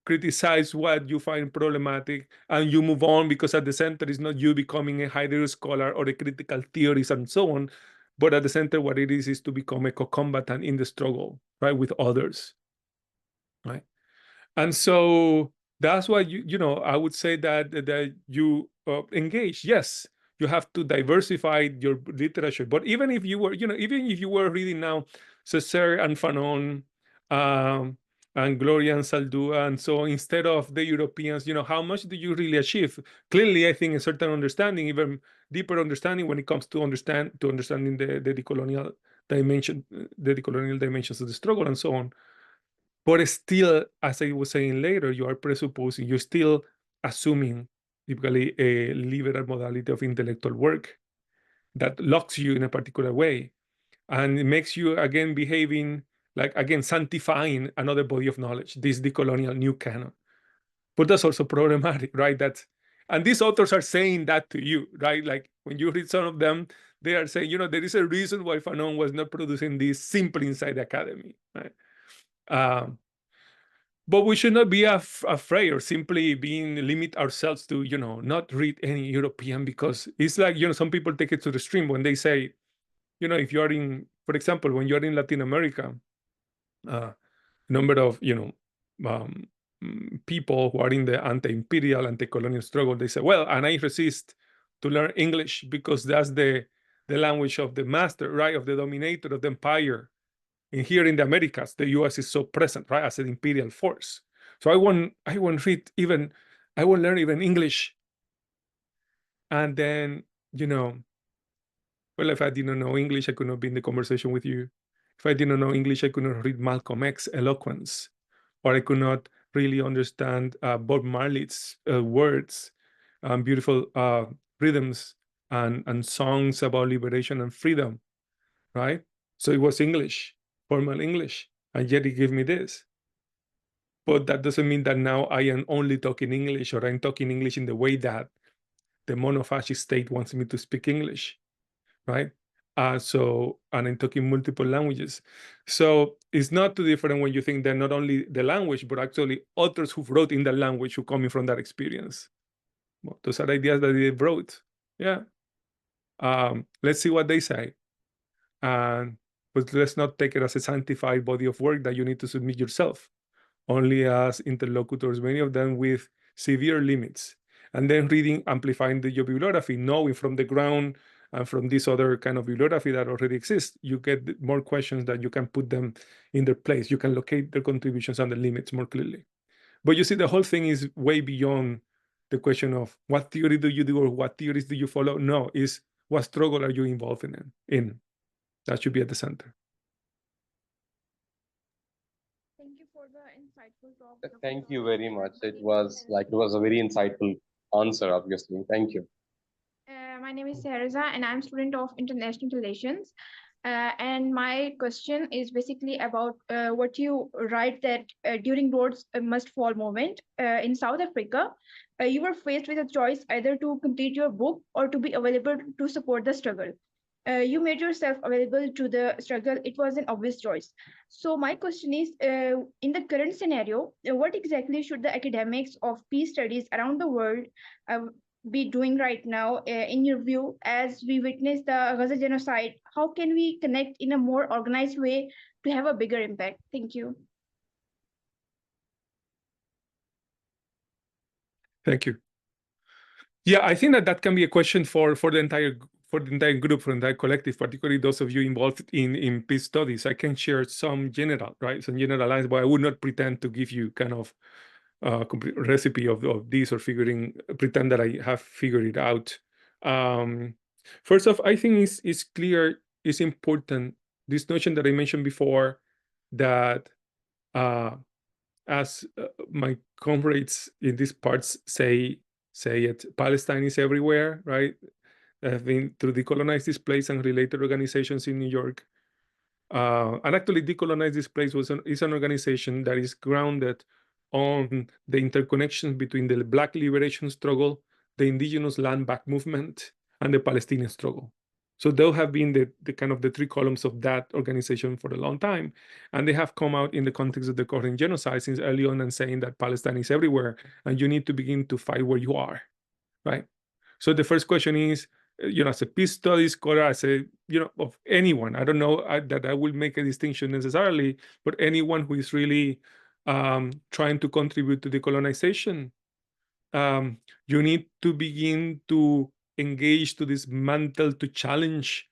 B: criticize what you find problematic, and you move on, because at the center is not you becoming a Heidegger scholar or a critical theorist and so on, but at the center what it is to become a co-combatant in the struggle, right, with others, right? And so that's why I would say that you engage. Yes, you have to diversify your literature. But even if you were, even if you were reading now Césaire and Fanon, and Gloria and Saldúa and so on, instead of the Europeans, how much do you really achieve? Clearly, I think a certain understanding, even deeper understanding when it comes to understanding the decolonial dimension, the decolonial dimensions of the struggle and so on. But still, as I was saying later, you are presupposing, you're still assuming typically a liberal modality of intellectual work that locks you in a particular way. And it makes you, again, behaving like, again, sanctifying another body of knowledge, this decolonial new canon. But that's also problematic, right? And these authors are saying that to you, right? Like when you read some of them, they are saying, there is a reason why Fanon was not producing this simply inside the academy, right? But we should not be afraid or simply limit ourselves to, not read any European, because it's like, some people take it to the extreme when they say, if you are for example, when you're in Latin America, number of, people who are in the anti-imperial, anti-colonial struggle, they say, well, and I resist to learn English because that's the language of the master, right, of the dominator, of the empire. And here in the Americas, the U.S. is so present, right, as an imperial force. So I won't read even, I won't learn even English. And then, well, if I didn't know English, I could not be in the conversation with you. If I didn't know English, I could not read Malcolm X eloquence, or I could not really understand Bob Marley's words, beautiful rhythms and songs about liberation and freedom, right? So it was English, formal English, and yet he gave me this. But that doesn't mean that now I am only talking English, or I'm talking English in the way that the monofascist state wants me to speak English, right? And I'm talking multiple languages. So it's not too different when you think that not only the language, but actually authors who wrote in that language who coming from that experience. Well, those are ideas that they wrote. Yeah. Let's see what they say. But let's not take it as a sanctified body of work that you need to submit yourself, only as interlocutors, many of them with severe limits. And then reading, amplifying your bibliography, knowing from the ground and from this other kind of bibliography that already exists, you get more questions that you can put them in their place. You can locate their contributions and the limits more clearly. But you see, the whole thing is way beyond the question of what theory do you do or what theories do you follow. No, is what struggle are you involved in? That should be at the center.
E: Thank you for the insightful talk.
D: Thank you very much. It was a very insightful answer, obviously. Thank you.
E: My name is Teresa, and I'm student of international relations. And my question is basically about what you write that during Rhodes Must Fall movement in South Africa, you were faced with a choice either to complete your book or to be available to support the struggle. You made yourself available to the struggle. It was an obvious choice. So my question is, in the current scenario, what exactly should the academics of peace studies around the world be doing right now, in your view, as we witness the Gaza genocide? How can we connect in a more organized way to have a bigger impact? Thank you.
B: Thank you. Yeah, I think that can be a question for the entire group, for the entire collective, particularly those of you involved in peace studies. I can share some generalized, but I would not pretend to give you kind of complete recipe of this, or pretend that I have figured it out. First off, I think it's clear, it's important, this notion that I mentioned before, that as my comrades in these parts say it, Palestine is everywhere, right? I've been through Decolonize This Place and related organizations in New York. And actually, Decolonize This Place is an organization that is grounded on the interconnection between the Black liberation struggle, the indigenous land back movement, and the Palestinian struggle. So those have been the kind of the three columns of that organization for a long time. And they have come out in the context of the current genocide since early on and saying that Palestine is everywhere and you need to begin to fight where you are, right? So the first question is, as a peace studies scholar, as a, of anyone, I don't know that I will make a distinction necessarily, but anyone who is really trying to contribute to decolonization, you need to begin to engage, to dismantle, to challenge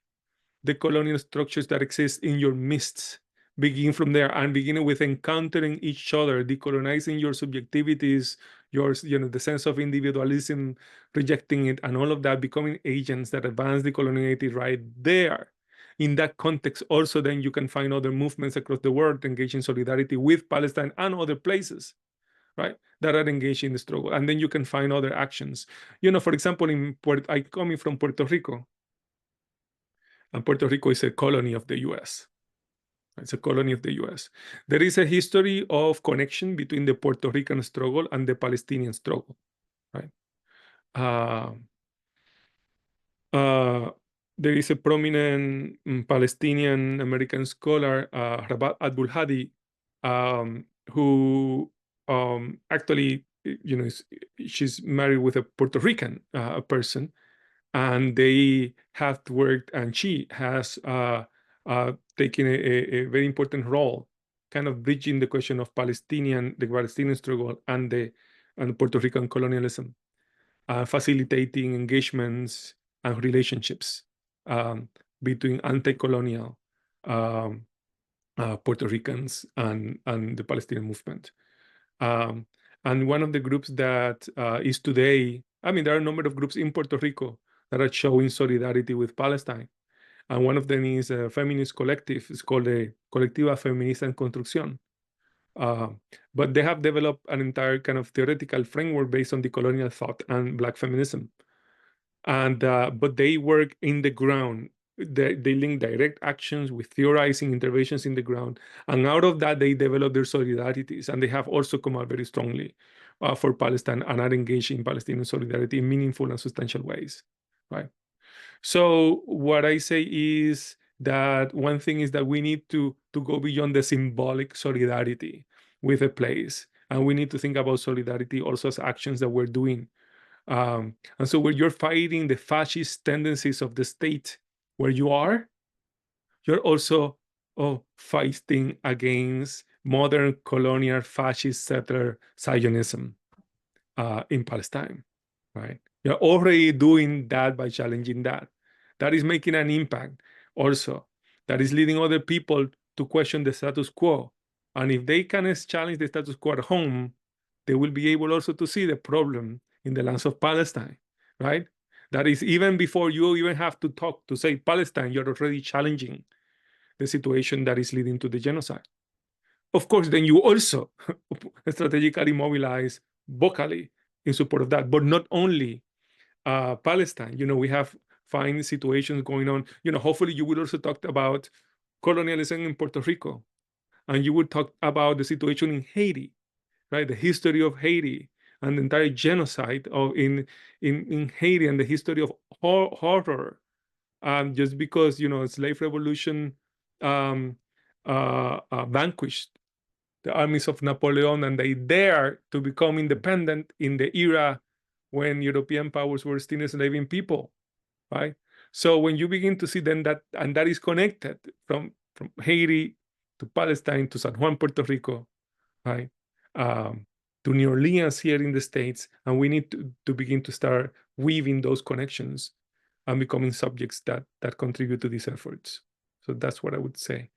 B: the colonial structures that exist in your midst. Begin from there and begin with encountering each other, decolonizing your subjectivities, the sense of individualism, rejecting it, and all of that, becoming agents that advance decoloniality right there. In that context, also, then you can find other movements across the world engaged in solidarity with Palestine and other places, right, that are engaged in the struggle. And then you can find other actions. For example, I coming from Puerto Rico, and Puerto Rico is a colony of the US. It's a colony of the US. There is a history of connection between the Puerto Rican struggle and the Palestinian struggle, right? There is a prominent Palestinian American scholar, Rabat Abdul-Hadi, who actually, she's married with a Puerto Rican person, and they have worked, and she has taken a very important role, kind of bridging the question of the Palestinian struggle and the Puerto Rican colonialism, facilitating engagements and relationships between anti-colonial Puerto Ricans and the Palestinian movement. And one of the groups that is today, there are a number of groups in Puerto Rico that are showing solidarity with Palestine. And one of them is a feminist collective. It's called the Colectiva Feminista en Construcción. But they have developed an entire kind of theoretical framework based on decolonial thought and Black feminism. And but they work in the ground. They link direct actions with theorizing interventions in the ground. And out of that, they develop their solidarities. And they have also come out very strongly for Palestine and are engaged in Palestinian solidarity in meaningful and substantial ways, right? So what I say is that one thing is that we need to go beyond the symbolic solidarity with a place. And we need to think about solidarity also as actions that we're doing. And so when you're fighting the fascist tendencies of the state where you are, you're also fighting against modern colonial fascist settler Zionism in Palestine, right? You're already doing that by challenging that. That is making an impact also. That is leading other people to question the status quo. And if they can challenge the status quo at home, they will be able also to see the problem in the lands of Palestine, right? That is, even before you even have to talk to say Palestine, you're already challenging the situation that is leading to the genocide. Of course, then you also strategically mobilize vocally in support of that, but not only Palestine. We have fine situations going on. Hopefully you will also talk about colonialism in Puerto Rico, and you will talk about the situation in Haiti, right? The history of Haiti and the entire genocide in Haiti, and the history of horror. Just because slave revolution vanquished the armies of Napoleon, and they dare to become independent in the era when European powers were still enslaving people, right? So when you begin to see then that, and that is connected from Haiti to Palestine to San Juan, Puerto Rico, right? To New Orleans here in the States, and we need to begin to start weaving those connections and becoming subjects that contribute to these efforts. So that's what I would say.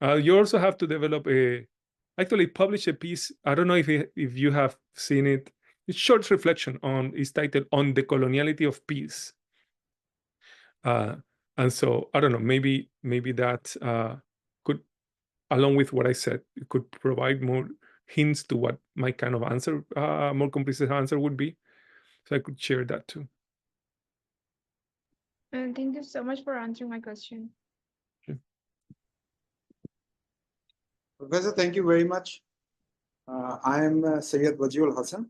B: You also have to develop actually publish a piece. I don't know if you have seen it. It's short reflection it's titled "On the Decoloniality of Peace." And so I don't know, maybe that could, along with what I said, it could provide more hints to what my kind of answer, more complete answer would be. So I could share that too.
E: And thank you so much for answering my question.
B: Sure.
F: Professor, thank you very much. I am Syed Wajiul Hassan.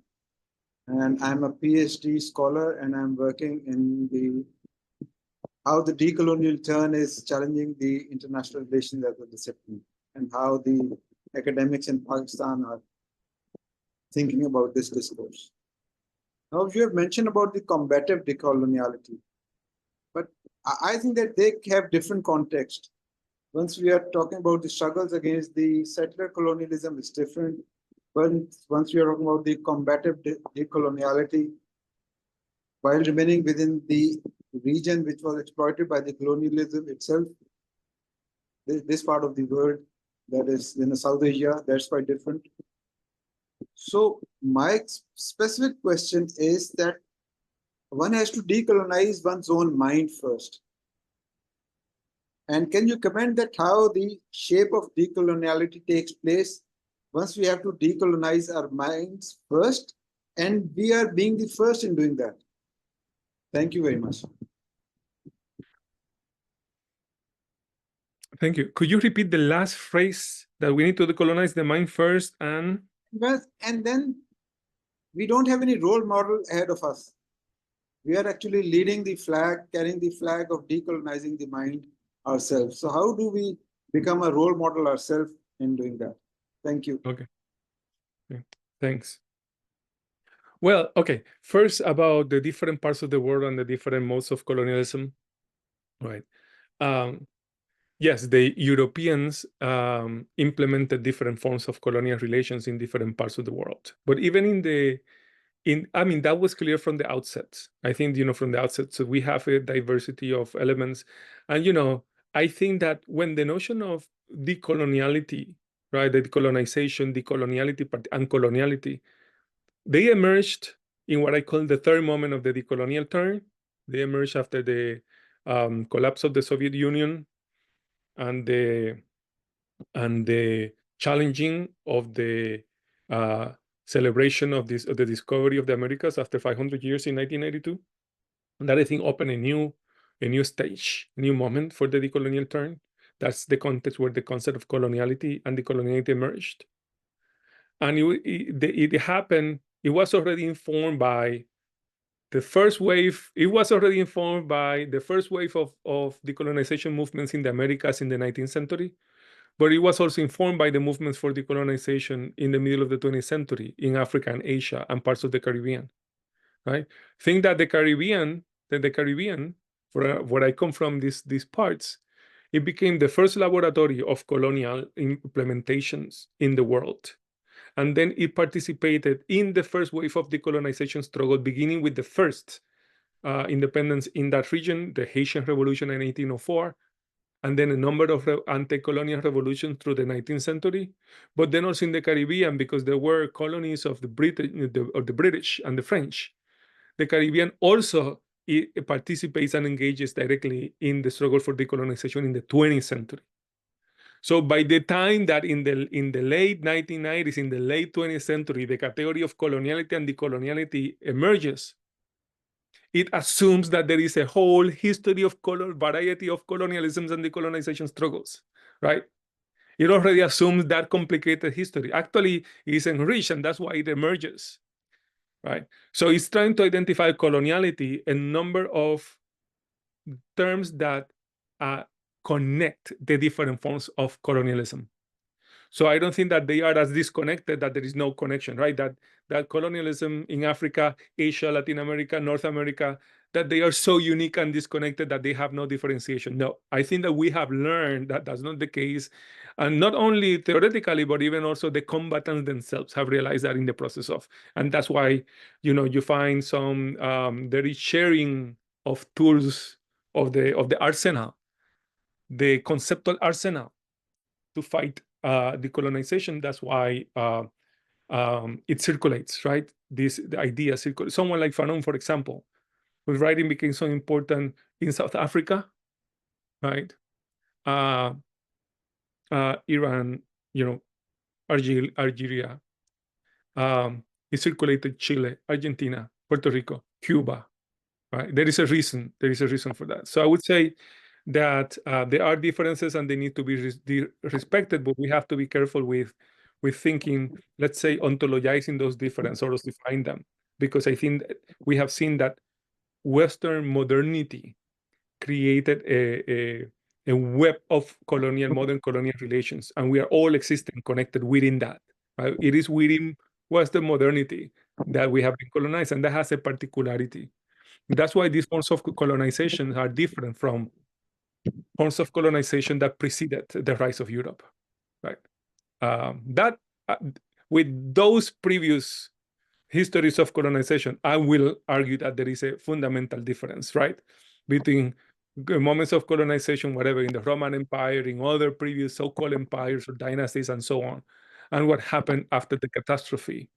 F: and I'm a PhD scholar, and I'm working in the how the decolonial turn is challenging the international relations as a discipline, and how the academics in Pakistan are thinking about this discourse. Now, you have mentioned about the combative decoloniality, but I think that they have different context. Once we are talking about the struggles against the settler colonialism, it's different. But once we are talking about the combative decoloniality, while remaining within the region which was exploited by the colonialism itself, this part of the world, that is in South Asia, that's quite different. So my specific question is that one has to decolonize one's own mind first. And can you comment that how the shape of decoloniality takes place once we have to decolonize our minds first, and we are being the first in doing that? Thank you very much.
B: Thank you. Could you repeat the last phrase, that we need to decolonize the mind first and?
F: Well, and then we don't have any role model ahead of us. We are actually leading the flag, carrying the flag of decolonizing the mind ourselves. So how do we become a role model ourselves in doing that? Thank you.
B: Okay. Thanks. Well, okay. First, about the different parts of the world and the different modes of colonialism, right? Yes, the Europeans implemented different forms of colonial relations in different parts of the world. But even I mean, that was clear from the outset. I think, from the outset, so we have a diversity of elements. And, I think that when the notion of decoloniality, right, the decolonization, decoloniality, and coloniality, they emerged in what I call the third moment of the decolonial turn. They emerged after the collapse of the Soviet Union and the challenging of the celebration of the discovery of the Americas after 500 years in 1992. And that, I think, opened a new stage, a new moment for the decolonial turn. That's the context where the concept of coloniality and decoloniality emerged. And it happened, it was already informed by the first wave. It was already informed by the first wave of decolonization movements in the Americas in the 19th century. But it was also informed by the movements for decolonization in the middle of the 20th century in Africa and Asia and parts of the Caribbean, right? Think that the Caribbean, where I come from, these parts, it became the first laboratory of colonial implementations in the world. And then it participated in the first wave of decolonization struggle, beginning with the first independence in that region, the Haitian Revolution in 1804, and then a number of anti-colonial revolutions through the 19th century, but then also in the Caribbean, because there were colonies of the British and the French. The Caribbean also participates and engages directly in the struggle for decolonization in the 20th century. So by the time that in the late 1990s, in the late 20th century, the category of coloniality and decoloniality emerges, it assumes that there is a whole history of variety of colonialisms and decolonization struggles, right? It already assumes that complicated history. Actually, it's enriched, and that's why it emerges, right? So it's trying to identify coloniality, a number of terms that connect the different forms of colonialism. So I don't think that they are as disconnected, that there is no connection, right? That colonialism in Africa, Asia, Latin America, North America, that they are so unique and disconnected that they have no differentiation. No, I think that we have learned that that's not the case. And not only theoretically, but even also the combatants themselves have realized that in the process of. And that's why, you find some, there is sharing of tools of the arsenal, the conceptual arsenal to fight decolonization. That's why it circulates, right? The idea circulates. Someone like Fanon, for example, whose writing became so important in South Africa, right? Iran, Algeria. It circulated Chile, Argentina, Puerto Rico, Cuba, right? There is a reason for that. So I would say that there are differences and they need to be respected, but we have to be careful with thinking, let's say, ontologizing those differences or define them. because I think that we have seen that Western modernity created a web of modern colonial relations, and we are all existing connected within that. Right? It is within Western modernity that we have been colonized, and that has a particularity. That's why these forms of colonization are different from forms of colonization that preceded the rise of Europe. Right? That with those previous histories of colonization, I will argue that there is a fundamental difference, right, between moments of colonization, whatever, in the Roman Empire, in other previous so-called empires or dynasties and so on, and what happened after the catastrophe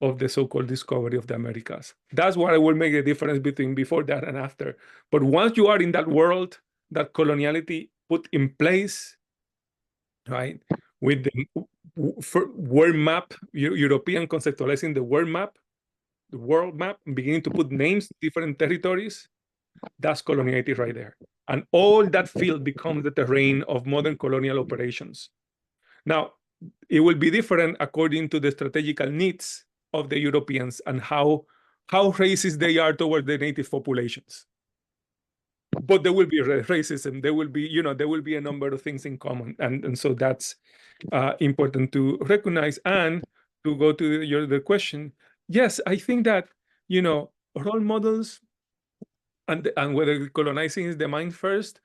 B: of the so-called discovery of the Americas. That's what I will make a difference between before that and after. But once you are in that world that coloniality put in place, right, with the world map, European conceptualizing the world map, beginning to put names to different territories, that's coloniality right there. And all that field becomes the terrain of modern colonial operations. Now, it will be different according to the strategical needs of the Europeans and how racist they are toward the native populations. But there will be racism. There will be, there will be a number of things in common. And so that's important to recognize. And to go to the question, yes, I think that, role models and whether colonizing is the mind first,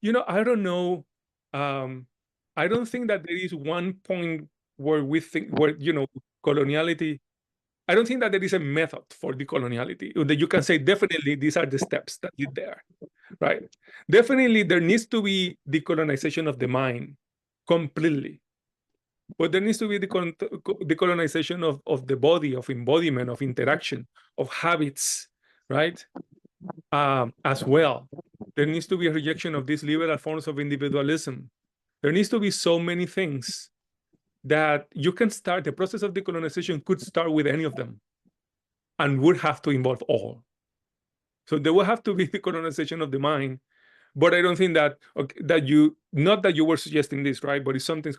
B: I don't know. I don't think that there is one point where we think, coloniality, I don't think that there is a method for decoloniality that you can say, definitely, these are the steps that lead there, right? Definitely, there needs to be decolonization of the mind completely. But there needs to be decolonization of the body, of embodiment, of interaction, of habits, right? As well. There needs to be a rejection of these liberal forms of individualism. There needs to be so many things that you can start. The process of decolonization could start with any of them and would have to involve all. So there will have to be decolonization of the mind. But I don't think that not that you were suggesting this, right? But it's something,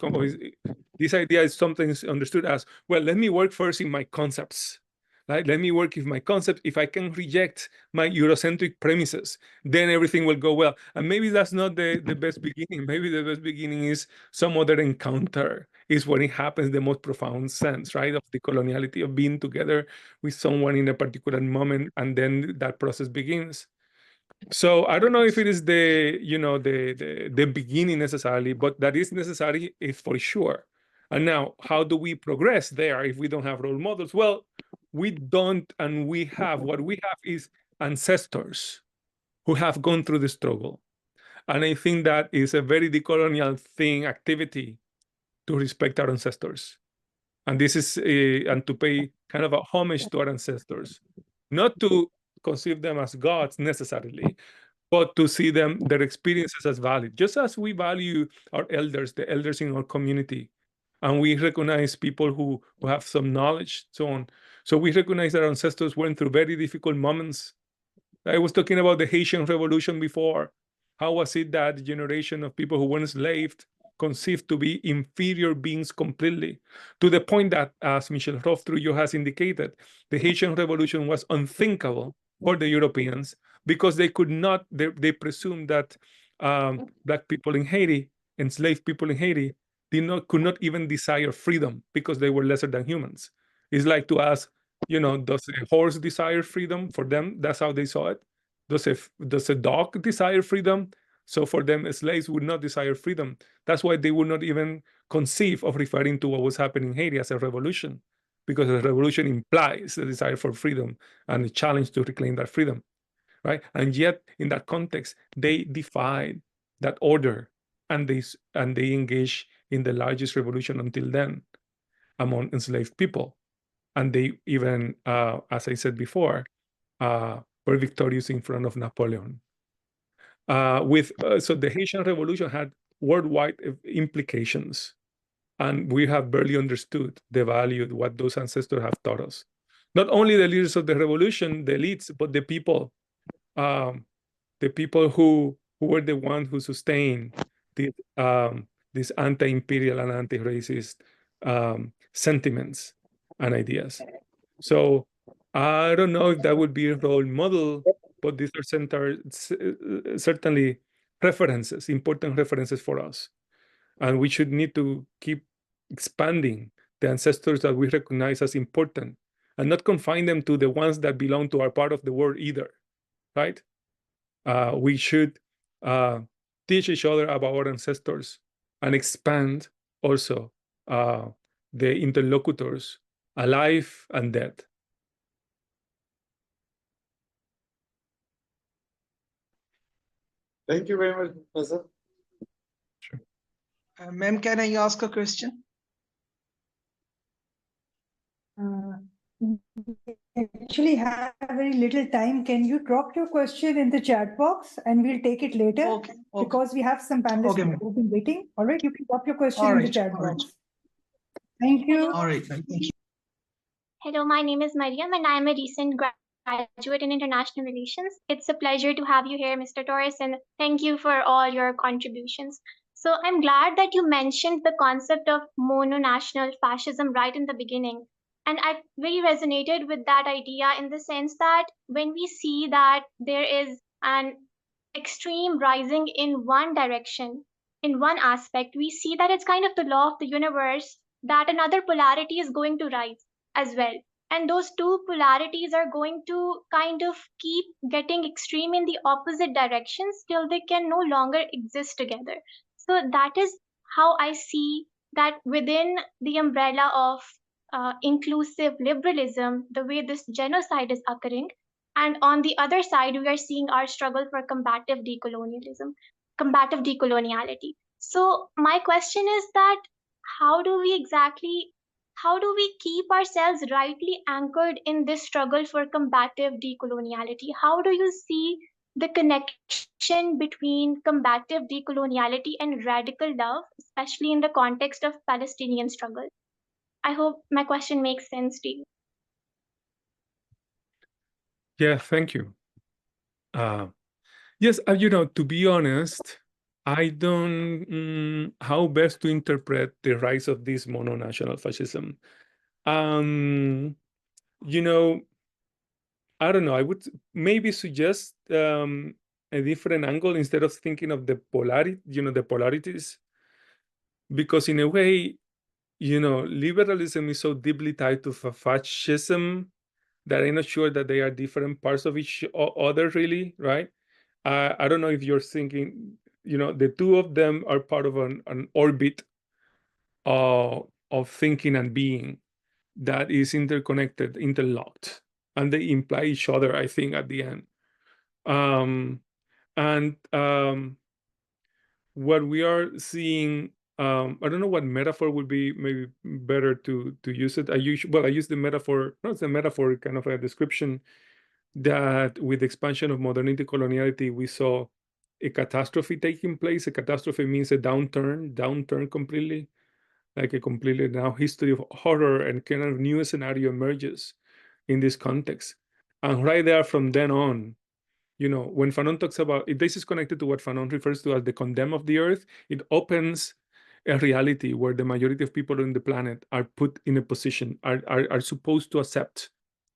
B: this idea is sometimes understood as, well, let me work first in my concepts, right? Let me work with my concept. If I can reject my Eurocentric premises, then everything will go well. And maybe that's not the best beginning. Maybe the best beginning is some other encounter, is when it happens the most profound sense, right? Of the coloniality, of being together with someone in a particular moment, and then that process begins. So I don't know if it is the beginning necessarily, but that is necessary is for sure. And now, how do we progress there if we don't have role models? Well, we don't, and what we have is ancestors who have gone through the struggle. And I think that is a very decolonial activity to respect our ancestors. And this is, and to pay kind of a homage to our ancestors, not to conceive them as gods necessarily, but to see their experiences as valid, just as we value our elders, the elders in our community, and we recognize people who have some knowledge, so on. So we recognize that our ancestors went through very difficult moments. I was talking about the Haitian Revolution before. How was it that the generation of people who were enslaved conceived to be inferior beings completely, to the point that, as Michel Prof Trujillo has indicated, the Haitian Revolution was unthinkable for the Europeans because they could not, they presumed that Black people in Haiti, enslaved people in Haiti, could not even desire freedom because they were lesser than humans. It's like to ask, does a horse desire freedom? For them, that's how they saw it. Does a dog desire freedom? So for them, slaves would not desire freedom. That's why they would not even conceive of referring to what was happening in Haiti as a revolution, because a revolution implies a desire for freedom and a challenge to reclaim that freedom, right? And yet, in that context, they defied that order, and they engaged in the largest revolution until then among enslaved people. And they even, as I said before, were victorious in front of Napoleon. So the Haitian Revolution had worldwide implications, and we have barely understood the value of what those ancestors have taught us. Not only the leaders of the revolution, the elites, but the people who were the ones who sustained these anti-imperial and anti-racist sentiments and ideas. So I don't know if that would be a role model, but these are certainly references, important references for us. And we should need to keep expanding the ancestors that we recognize as important and not confine them to the ones that belong to our part of the world either, right? We should teach each other about our ancestors and expand also the interlocutors, alive and dead.
F: Thank you very much, Professor.
B: Sure.
G: Ma'am, can I ask a question?
H: Actually have very little time. Can you drop your question in the chat box and we'll take it later?
G: Okay.
H: Because we have some panelists
G: Okay, ma'am.
H: who've been waiting. All right, you can drop your question
G: All
H: in the
G: right,
H: chat
G: all right.
H: box. Thank you.
G: All right, ma'am. Thank you.
I: Hello, my name is Mariam and I am a recent graduate in international relations. It's a pleasure to have you here, Mr. Torres, and thank you for all your contributions. So I'm glad that you mentioned the concept of mono-national fascism right in the beginning. And I very resonated with that idea in the sense that when we see that there is an extreme rising in one direction, in one aspect, we see that it's kind of the law of the universe that another polarity is going to rise as well. And those two polarities are going to kind of keep getting extreme in the opposite directions till they can no longer exist together. So that is how I see that within the umbrella of inclusive liberalism, the way this genocide is occurring. And on the other side, we are seeing our struggle for combative decolonialism, combative decoloniality. So my question is that how do we keep ourselves rightly anchored in this struggle for combative decoloniality? How do you see the connection between combative decoloniality and radical love, especially in the context of Palestinian struggle? I hope my question makes sense to you.
B: Yeah, thank you. Yes, to be honest, I don't how best to interpret the rise of this mono-national fascism. I don't know. I would maybe suggest a different angle instead of thinking of the polarities, because in a way, liberalism is so deeply tied to fascism that I'm not sure that they are different parts of each other, really, right? I don't know if you're thinking, the two of them are part of an orbit of thinking and being that is interconnected, interlocked, and they imply each other, I think, at the end. What we are seeing, I don't know what metaphor would be maybe better to use it. I use the metaphor, no, it's a metaphor, kind of a description that with the expansion of modernity, coloniality, we saw a catastrophe taking place. A catastrophe means a downturn completely, like a completely now history of horror and kind of new scenario emerges in this context. And right there from then on, when Fanon talks about, if this is connected to what Fanon refers to as the condemn of the earth, it opens a reality where the majority of people on the planet are put in a position, are supposed to accept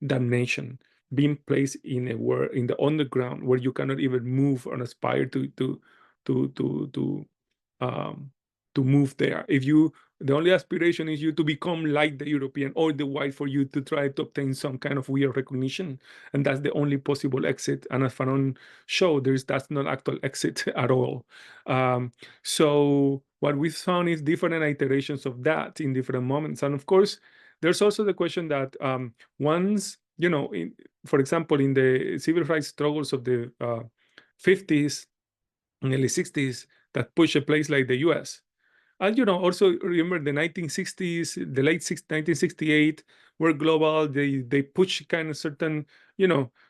B: damnation, being placed in the underground where you cannot even move or aspire to move there. The only aspiration is you to become like the European or the white, for you to try to obtain some kind of weird recognition. And that's the only possible exit. And as Fanon showed, that's not actual exit at all. So what we found is different iterations of that in different moments. And of course, there's also the question that once, for example, in the civil rights struggles of the 50s and early 60s that push a place like the US. And also remember the 1960s, the late 1968 were global. They push kind of certain,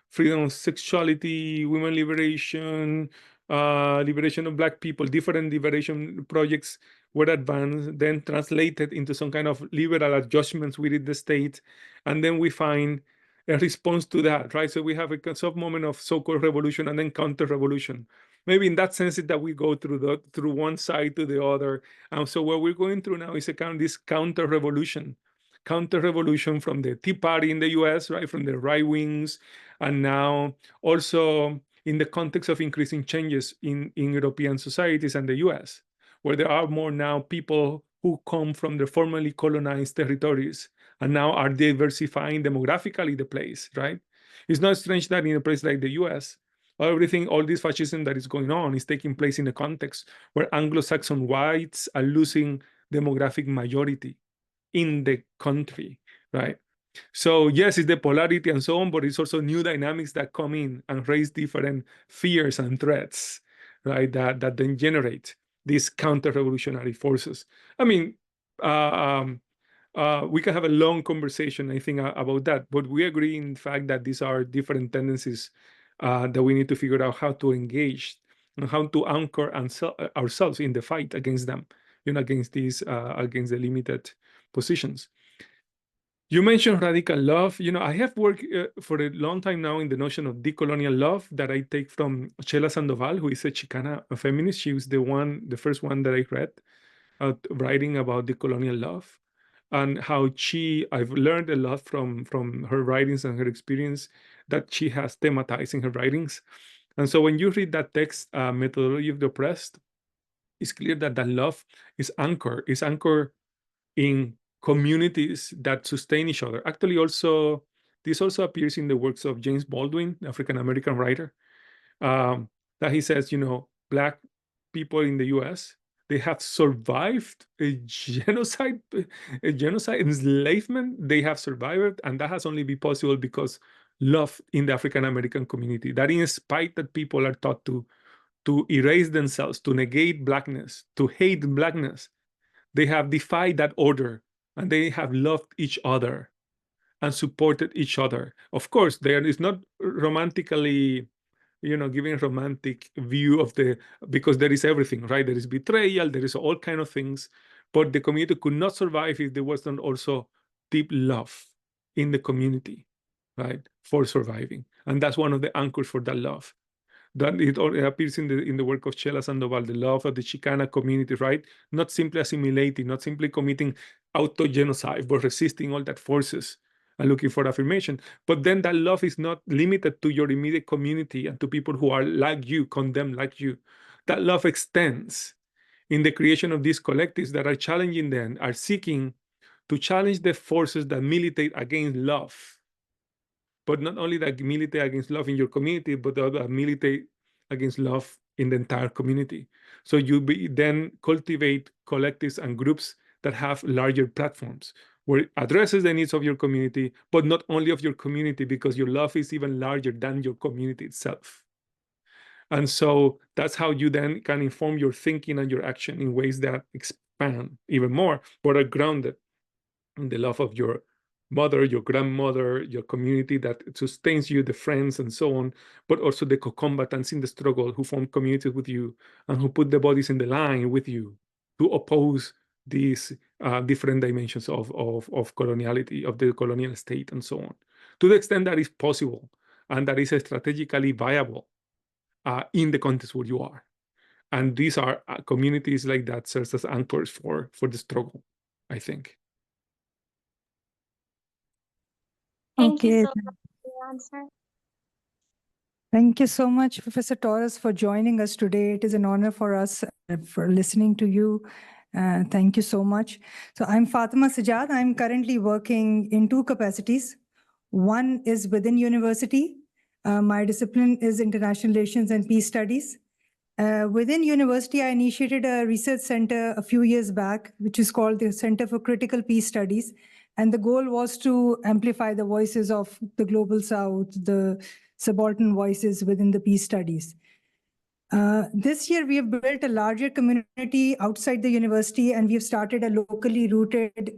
B: freedom of sexuality, women liberation, liberation of Black people, different liberation projects were advanced, then translated into some kind of liberal adjustments within the state. And then we find a response to that, right? So we have a sub moment of so-called revolution and then counter-revolution. Maybe in that sense, that we go through one side to the other. And so what we're going through now is this counter-revolution, counter-revolution from the Tea Party in the US, right, from the right wings, and now also in the context of increasing changes in European societies and the US, where there are more now people who come from the formerly colonized territories and now are diversifying demographically the place, right? It's not strange that in a place like the US, everything, all this fascism that is going on is taking place in a context where Anglo-Saxon whites are losing demographic majority in the country, right? So yes, it's the polarity and so on, but it's also new dynamics that come in and raise different fears and threats, right? That then generate these counter-revolutionary forces. I mean, we can have a long conversation, I think, about that, but we agree in fact that these are different tendencies that we need to figure out how to engage and how to anchor ourselves in the fight against them, against these, against the limited positions. You mentioned radical love. I have worked for a long time now in the notion of decolonial love that I take from Chela Sandoval, who is a Chicana feminist. She was the first one that I read, writing about decolonial love, and how I've learned a lot from her writings and her experience that she has thematized in her writings. And so when you read that text, Methodology of the Oppressed, it's clear that that love is anchored in communities that sustain each other. Actually, this also appears in the works of James Baldwin, the African-American writer, that he says, Black people in the US, they have survived a genocide, enslavement. They have survived, and that has only been possible because love in the African-American community. That in spite that people are taught to erase themselves, to negate Blackness, to hate Blackness, they have defied that order, and they have loved each other and supported each other. Of course, there is not romantically, giving a romantic view of because there is everything, right? There is betrayal, there is all kind of things, but the community could not survive if there wasn't also deep love in the community, right, for surviving. And that's one of the anchors for that love. That it appears in the work of Chela Sandoval, the love of the Chicana community, right? Not simply assimilating, not simply committing auto-genocide, but resisting all that forces and looking for affirmation. But then that love is not limited to your immediate community and to people who are like you, condemned like you. That love extends in the creation of these collectives that are challenging them, are seeking to challenge the forces that militate against love. But not only that militate against love in your community, but that militate against love in the entire community. So you then cultivate collectives and groups that have larger platforms where it addresses the needs of your community, but not only of your community, because your love is even larger than your community itself. And so that's how you then can inform your thinking and your action in ways that expand even more, but are grounded in the love of your mother, your grandmother, your community that sustains you, the friends and so on, but also the co-combatants in the struggle who form communities with you and who put the bodies in the line with you to oppose these different dimensions of coloniality, of the colonial state and so on, to the extent that is possible and that is strategically viable in the context where you are. And these are communities like that serves as anchors for the struggle, I think.
I: Thank you
H: Okay.
I: so much for your answer.
H: Thank you so much, Professor Torres, for joining us today. It is an honor for us for listening to you. Thank you so much. So I'm Fatima Sajjad. I'm currently working in two capacities. One is within university. My discipline is international relations and peace studies. Within university, I initiated a research center a few years back, which is called the Center for Critical Peace Studies. And the goal was to amplify the voices of the Global South, the subaltern voices within the peace studies. This year, we have built a larger community outside the university, and we have started a locally rooted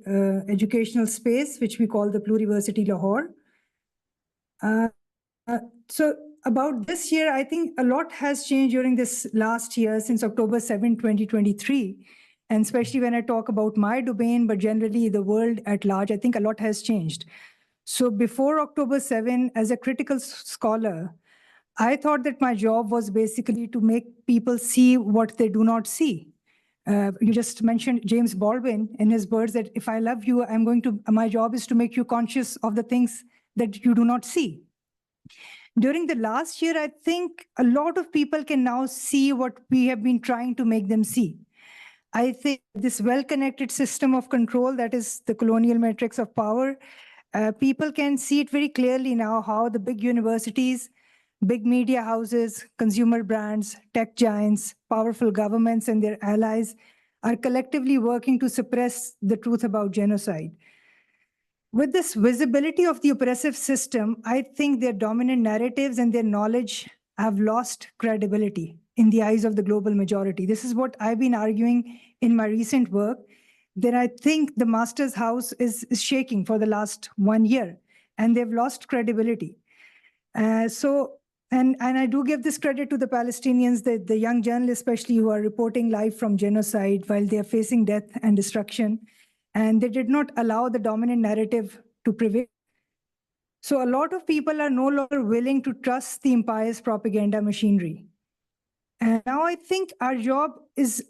H: educational space, which we call the Pluriversity Lahore. So about this year, I think a lot has changed during this last year, since October 7, 2023. And especially when I talk about my domain, but generally the world at large, I think a lot has changed. So before October 7, as a critical scholar, I thought that my job was basically to make people see what they do not see. You just mentioned James Baldwin in his words that if I love you, my job is to make you conscious of the things that you do not see. During the last year, I think a lot of people can now see what we have been trying to make them see. I think this well-connected system of control, that is the colonial matrix of power, people can see it very clearly now how the big universities, big media houses, consumer brands, tech giants, powerful governments and their allies are collectively working to suppress the truth about genocide. With this visibility of the oppressive system, I think their dominant narratives and their knowledge have lost credibility in the eyes of the global majority. This is what I've been arguing in my recent work, that I think the master's house is shaking for the last 1 year, and they've lost credibility. And I do give this credit to the Palestinians, the young journalists especially, who are reporting live from genocide while they are facing death and destruction. And they did not allow the dominant narrative to prevail. So a lot of people are no longer willing to trust the empire's propaganda machinery. And now I think our job is,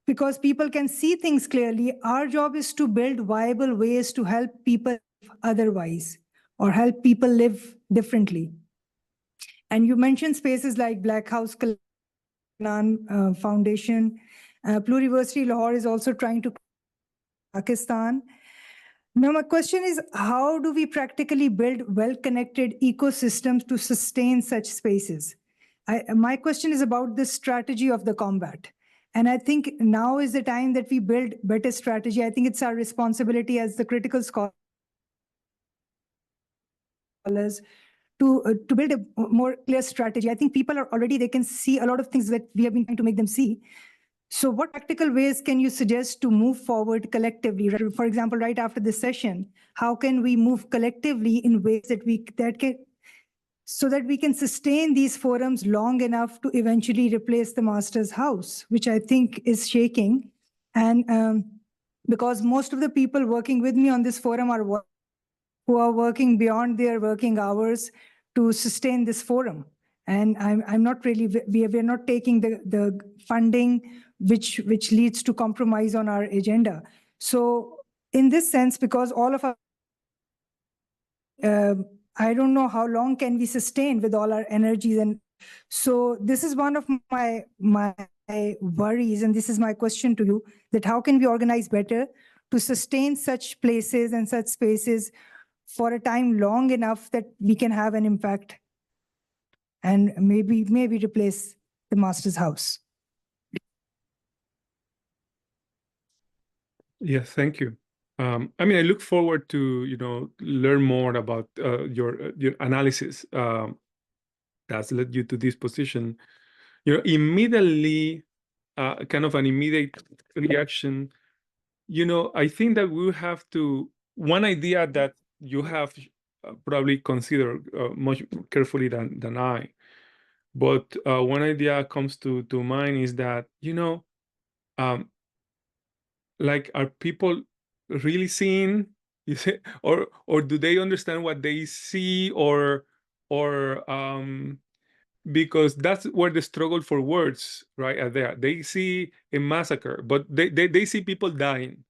H: because people can see things clearly, our job is to build viable ways to help people live otherwise, or help people live differently. And you mentioned spaces like Black House Foundation. Pluriversity Lahore is also trying to Pakistan. Now, my question is, how do we practically build well-connected ecosystems to sustain such spaces? My question is about the strategy of the combat. And I think now is the time that we build better strategy. I think it's our responsibility as the critical scholars to build a more clear strategy. I think people are already, they can see a lot of things that we have been trying to make them see. So what practical ways can you suggest to move forward collectively? For example, right after this session, how can we move collectively in ways so that we can sustain these forums long enough to eventually replace the master's house, which I think is shaking. And because most of the people working with me on this forum are who are working beyond their working hours to sustain this forum. And I'm not really, we're not taking the funding which leads to compromise on our agenda. So in this sense, because all of our, I don't know how long can we sustain with all our energies. And so this is one of my worries, and this is my question to you, that how can we organize better to sustain such places and such spaces for a time long enough that we can have an impact and maybe replace the master's house.
B: Yes, thank you. I mean, I look forward to learn more about your analysis that's led you to this position. Immediately, kind of an immediate reaction. I think that we have to, one idea that you have probably considered much carefully than I, but one idea comes to mind is that like, are people really seeing, you say, or do they understand what they see, or because that's where the struggle for words, right, are there. They see a massacre, but they see people dying.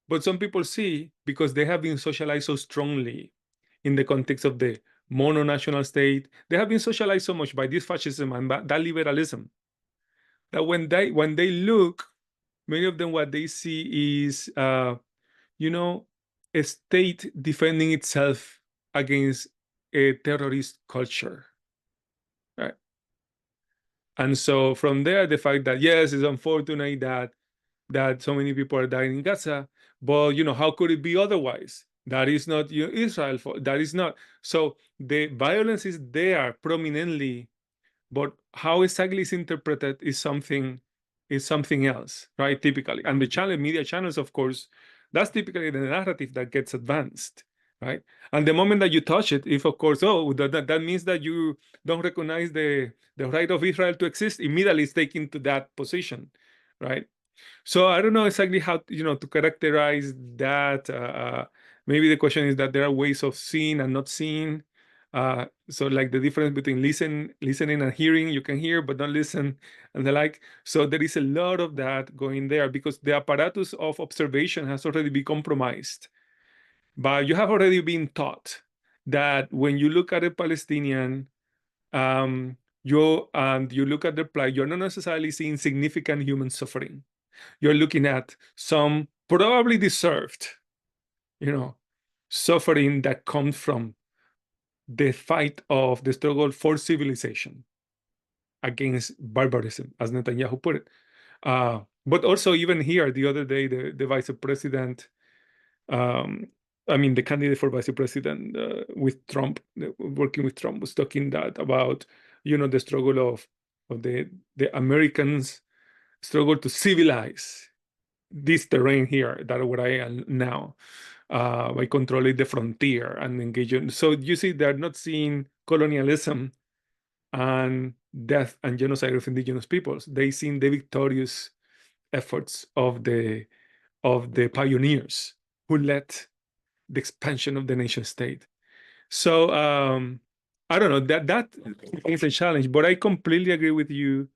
B: But some people see, because they have been socialized so strongly in the context of the mono-national state, they have been socialized so much by this fascism and that liberalism, that when they look, many of them, what they see is, a state defending itself against a terrorist culture, right? And so from there, the fact that, yes, it's unfortunate that so many people are dying in Gaza, but how could it be otherwise? That is not Israel. That is not. So the violence is there prominently, but how exactly it's interpreted is something else, right? Typically, and the media channels, of course, that's typically the narrative that gets advanced, right? And the moment that you touch it, if of course, that means that you don't recognize the right of Israel to exist, immediately it's taken to that position, right? So I don't know exactly how to characterize that. Maybe the question is that there are ways of seeing and not seeing. So like the difference between listening and hearing, you can hear but don't listen, and the like. So there is a lot of that going there because the apparatus of observation has already been compromised. But you have already been taught that when you look at a Palestinian, you look at their plight, you're not necessarily seeing significant human suffering. You're looking at some probably deserved, suffering that comes from the fight of the struggle for civilization against barbarism, as Netanyahu put it. But also even here, the other day, the vice president, the candidate for vice president with Trump, working with Trump, was talking about, the struggle of the Americans' struggle to civilize this terrain here, that where I am now, by controlling the frontier and engaging. So you see, they're not seeing colonialism and death and genocide of indigenous peoples. They seen the victorious efforts of the pioneers who led the expansion of the nation state. So I don't know, that is a challenge, but I completely agree with you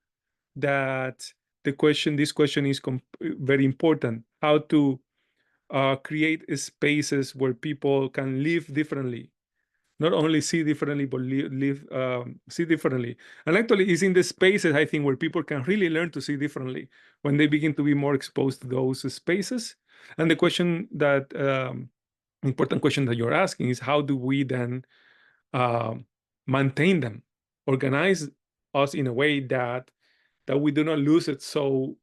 B: that this question is very important. How to create spaces where people can live differently, not only see differently, but see differently. And actually, it's in the spaces, I think, where people can really learn to see differently when they begin to be more exposed to those spaces. And the question that, important question that you're asking is, how do we then maintain them, organize us in a way that we do not lose it so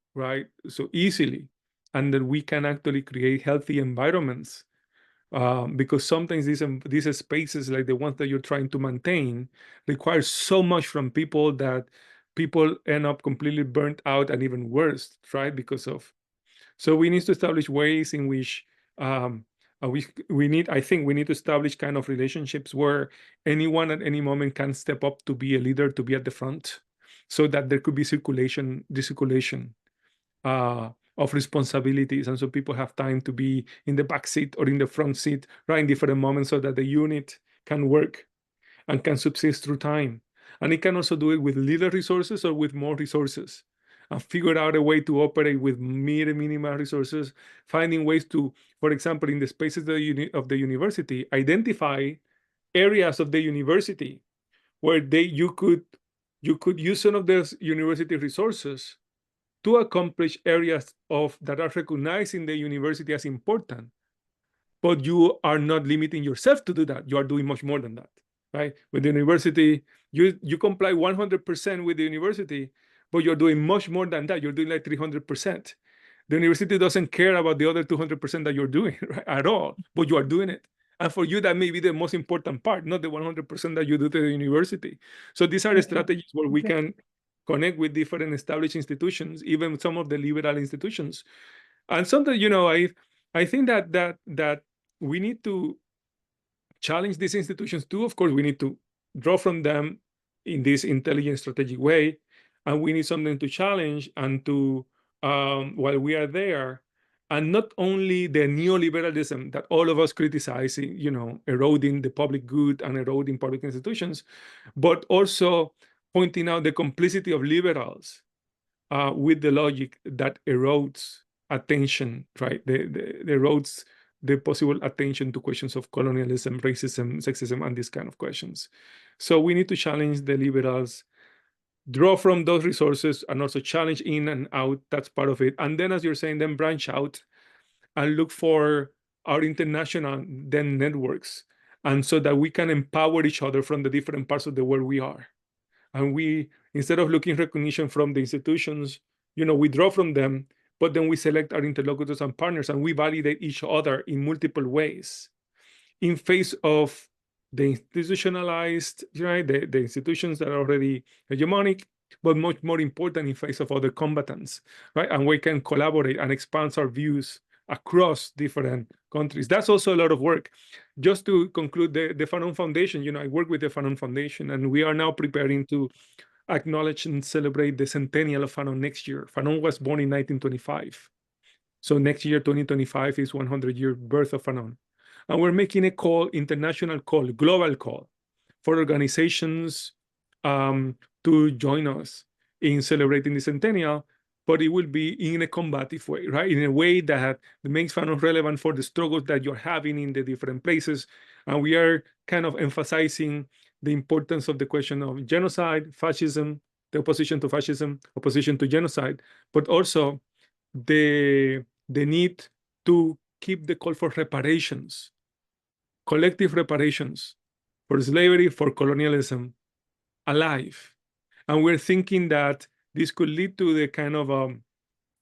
B: easily, and that we can actually create healthy environments, because sometimes these spaces, like the ones that you're trying to maintain, require so much from people that people end up completely burnt out and even worse, right? So we need to establish ways in which I think we need to establish kind of relationships where anyone at any moment can step up to be a leader, to be at the front, so that there could be recirculation of responsibilities, and so people have time to be in the back seat or in the front seat, right, in different moments, so that the unit can work and can subsist through time. And it can also do it with little resources or with more resources, and figure out a way to operate with minimal resources, finding ways to, for example, in the spaces of the university, identify areas of the university where you could use some of those university resources to accomplish areas that are recognized in the university as important, but you are not limiting yourself to do that. You are doing much more than that, right? With the university, you comply 100% with the university, but you're doing much more than that. You're doing like 300%. The university doesn't care about the other 200% that you're doing, right, at all, but you are doing it. And for you, that may be the most important part, not the 100% that you do to the university. So these are the strategies where we can connect with different established institutions, even some of the liberal institutions. And sometimes, I think that we need to challenge these institutions too. Of course, we need to draw from them in this intelligent, strategic way, and we need something to challenge and to, while we are there, and not only the neoliberalism that all of us criticize, eroding the public good and eroding public institutions, but also pointing out the complicity of liberals with the logic that erodes attention, right? The erodes the possible attention to questions of colonialism, racism, sexism, and these kind of questions. So we need to challenge the liberals, draw from those resources, and also challenge in and out. That's part of it. And then, as you're saying, then branch out and look for our international then networks, and so that we can empower each other from the different parts of the world we are. And we, instead of looking recognition from the institutions, we draw from them, but then we select our interlocutors and partners, and we validate each other in multiple ways in face of the institutionalized, the institutions that are already hegemonic, but much more important in face of other combatants, right? And we can collaborate and expand our views across different countries. That's also a lot of work. Just to conclude, the Fanon Foundation, I work with the Fanon Foundation, and we are now preparing to acknowledge and celebrate the centennial of Fanon next year. Fanon was born in 1925. So next year, 2025, is 100-year birth of Fanon. And we're making a call, international call, global call, for organizations to join us in celebrating the centennial, but it will be in a combative way, right? In a way that makes Fanon relevant for the struggles that you're having in the different places. And we are kind of emphasizing the importance of the question of genocide, fascism, the opposition to fascism, opposition to genocide, but also the need to keep the call for reparations, collective reparations for slavery, for colonialism alive. And we're thinking that this could lead to the kind of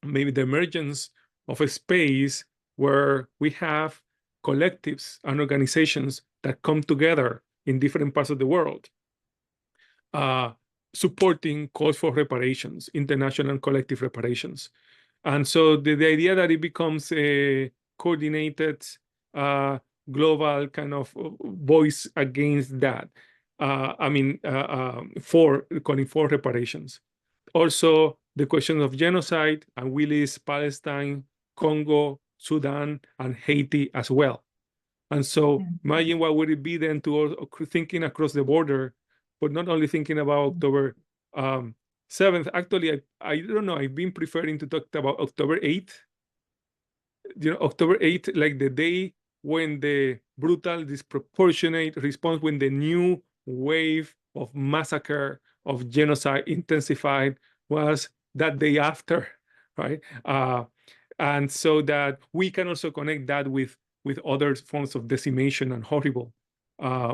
B: maybe the emergence of a space where we have collectives and organizations that come together in different parts of the world, supporting calls for reparations, international and collective reparations. And so the idea that it becomes a coordinated global kind of voice against that, for calling for reparations. Also, the question of genocide and Willis, Palestine, Congo, Sudan, and Haiti as well. And so imagine what would it be then to thinking across the border, but not only thinking about October 7th. Actually, I don't know, I've been preferring to talk about October 8th. You know, October 8th, like the day when the brutal, disproportionate response, when the new wave of massacre, of genocide intensified, was that day after, right? And so that we can also connect that with other forms of decimation and horrible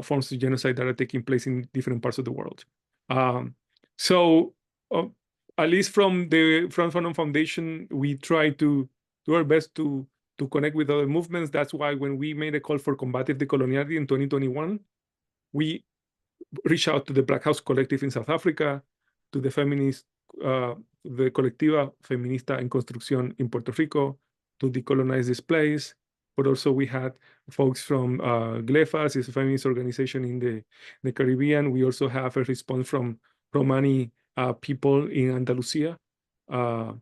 B: forms of genocide that are taking place in different parts of the world. So at least from the Front Fanon Foundation, we try to do our best to connect with other movements. That's why when we made a call for combative decoloniality in 2021, we reached out to the Black House Collective in South Africa, to the feminist, the Colectiva Feminista en Construcción in Puerto Rico, to decolonize this place. But also we had folks from GLEFAS, is a feminist organization in the Caribbean. We also have a response from Romani people in Andalusia, on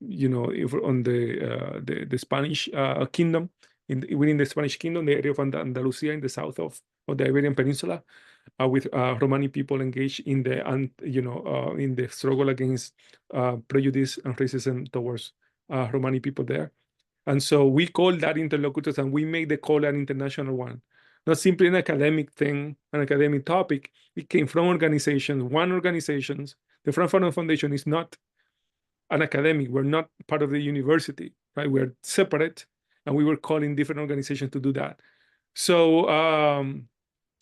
B: the Spanish kingdom, within the Spanish kingdom, the area of Andalusia in the south of the Iberian Peninsula, with Romani people engaged in the struggle against prejudice and racism towards Romani people there. And so we call that interlocutors, and we make the call an international one, not simply an academic thing, an academic topic. It came from organizations, organizations. The Front Fanon Foundation is not an academic. We're not part of the university, right? We're separate, and we were calling different organizations to do that. So,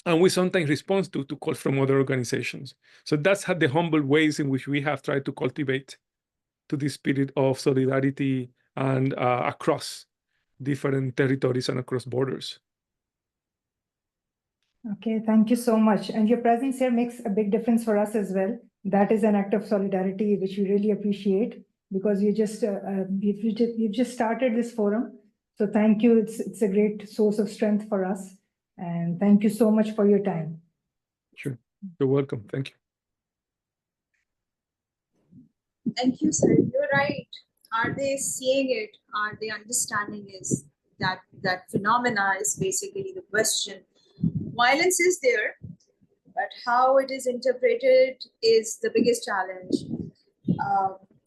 B: and we sometimes respond to calls from other organizations. So that's the humble ways in which we have tried to cultivate to the spirit of solidarity and across different territories and across borders.
H: Okay, thank you so much. And your presence here makes a big difference for us as well. That is an act of solidarity, which we really appreciate, because you've just started this forum. So thank you. It's a great source of strength for us. And thank you so much for your time.
B: Sure. You're welcome. Thank you.
A: Thank you, sir. You're right. Are they seeing it? Are they understanding is that phenomena is basically the question. Violence is there, but how it is interpreted is the biggest challenge.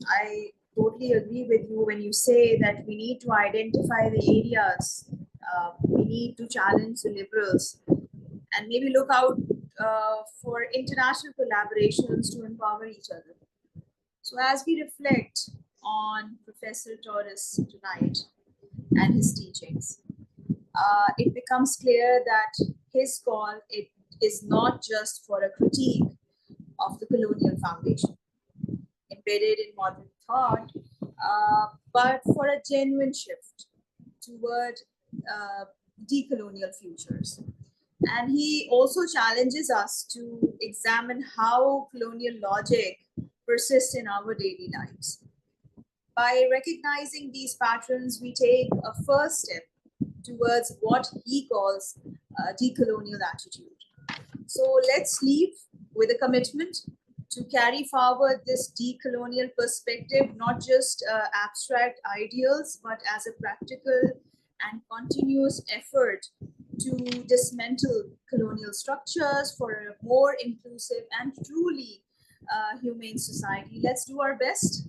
A: I totally agree with you when you say that we need to identify the areas, we need to challenge the liberals, and maybe look out for international collaborations to empower each other. So as we reflect on Professor Torres tonight and his teachings, it becomes clear that his call is not just for a critique of the colonial foundation embedded in modern thought, but for a genuine shift toward decolonial futures. And he also challenges us to examine how colonial logic persists in our daily lives. By recognizing these patterns, we take a first step towards what he calls a decolonial attitude. So let's leave with a commitment to carry forward this decolonial perspective, not just abstract ideals, but as a practical and continuous effort to dismantle colonial structures for a more inclusive and truly humane society. Let's do our best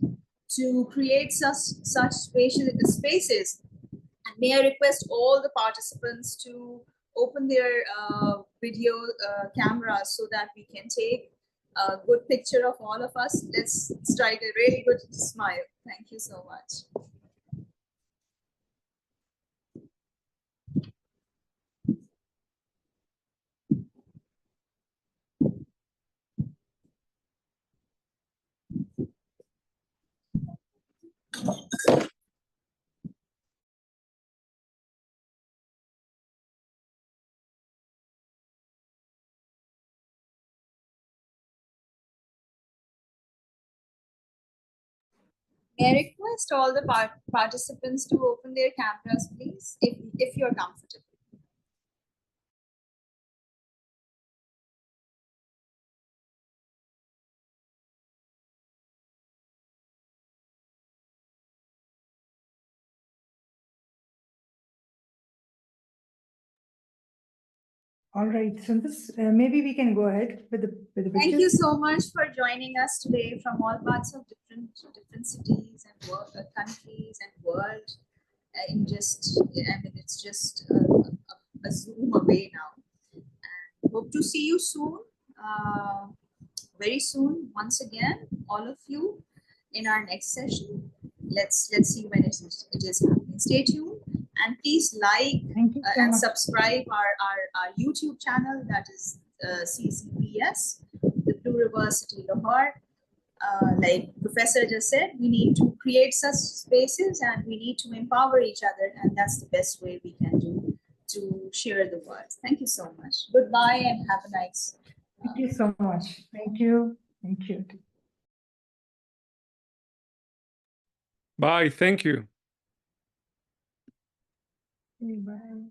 A: to create such spaces. And may I request all the participants to open their video cameras so that we can take a good picture of all of us. Let's strike a really good smile. Thank you so much. May I request all the participants to open their cameras, please, if you're comfortable.
H: All right, so this maybe we can go ahead with the pictures.
A: Thank you so much for joining us today from all parts of different cities and countries and world. It's just a Zoom away now. And hope to see you soon, very soon. Once again, all of you in our next session. Let's see when it is happening. Stay tuned. And please like and subscribe our YouTube channel, that is CCPS, the Blue University Lahore. Like Professor just said, we need to create such spaces and we need to empower each other, and that's the best way we can do to share the word. Thank you so much. Goodbye and have a nice.
H: Thank you so much. Thank you. Thank you.
B: Bye. Thank you.
H: Bye.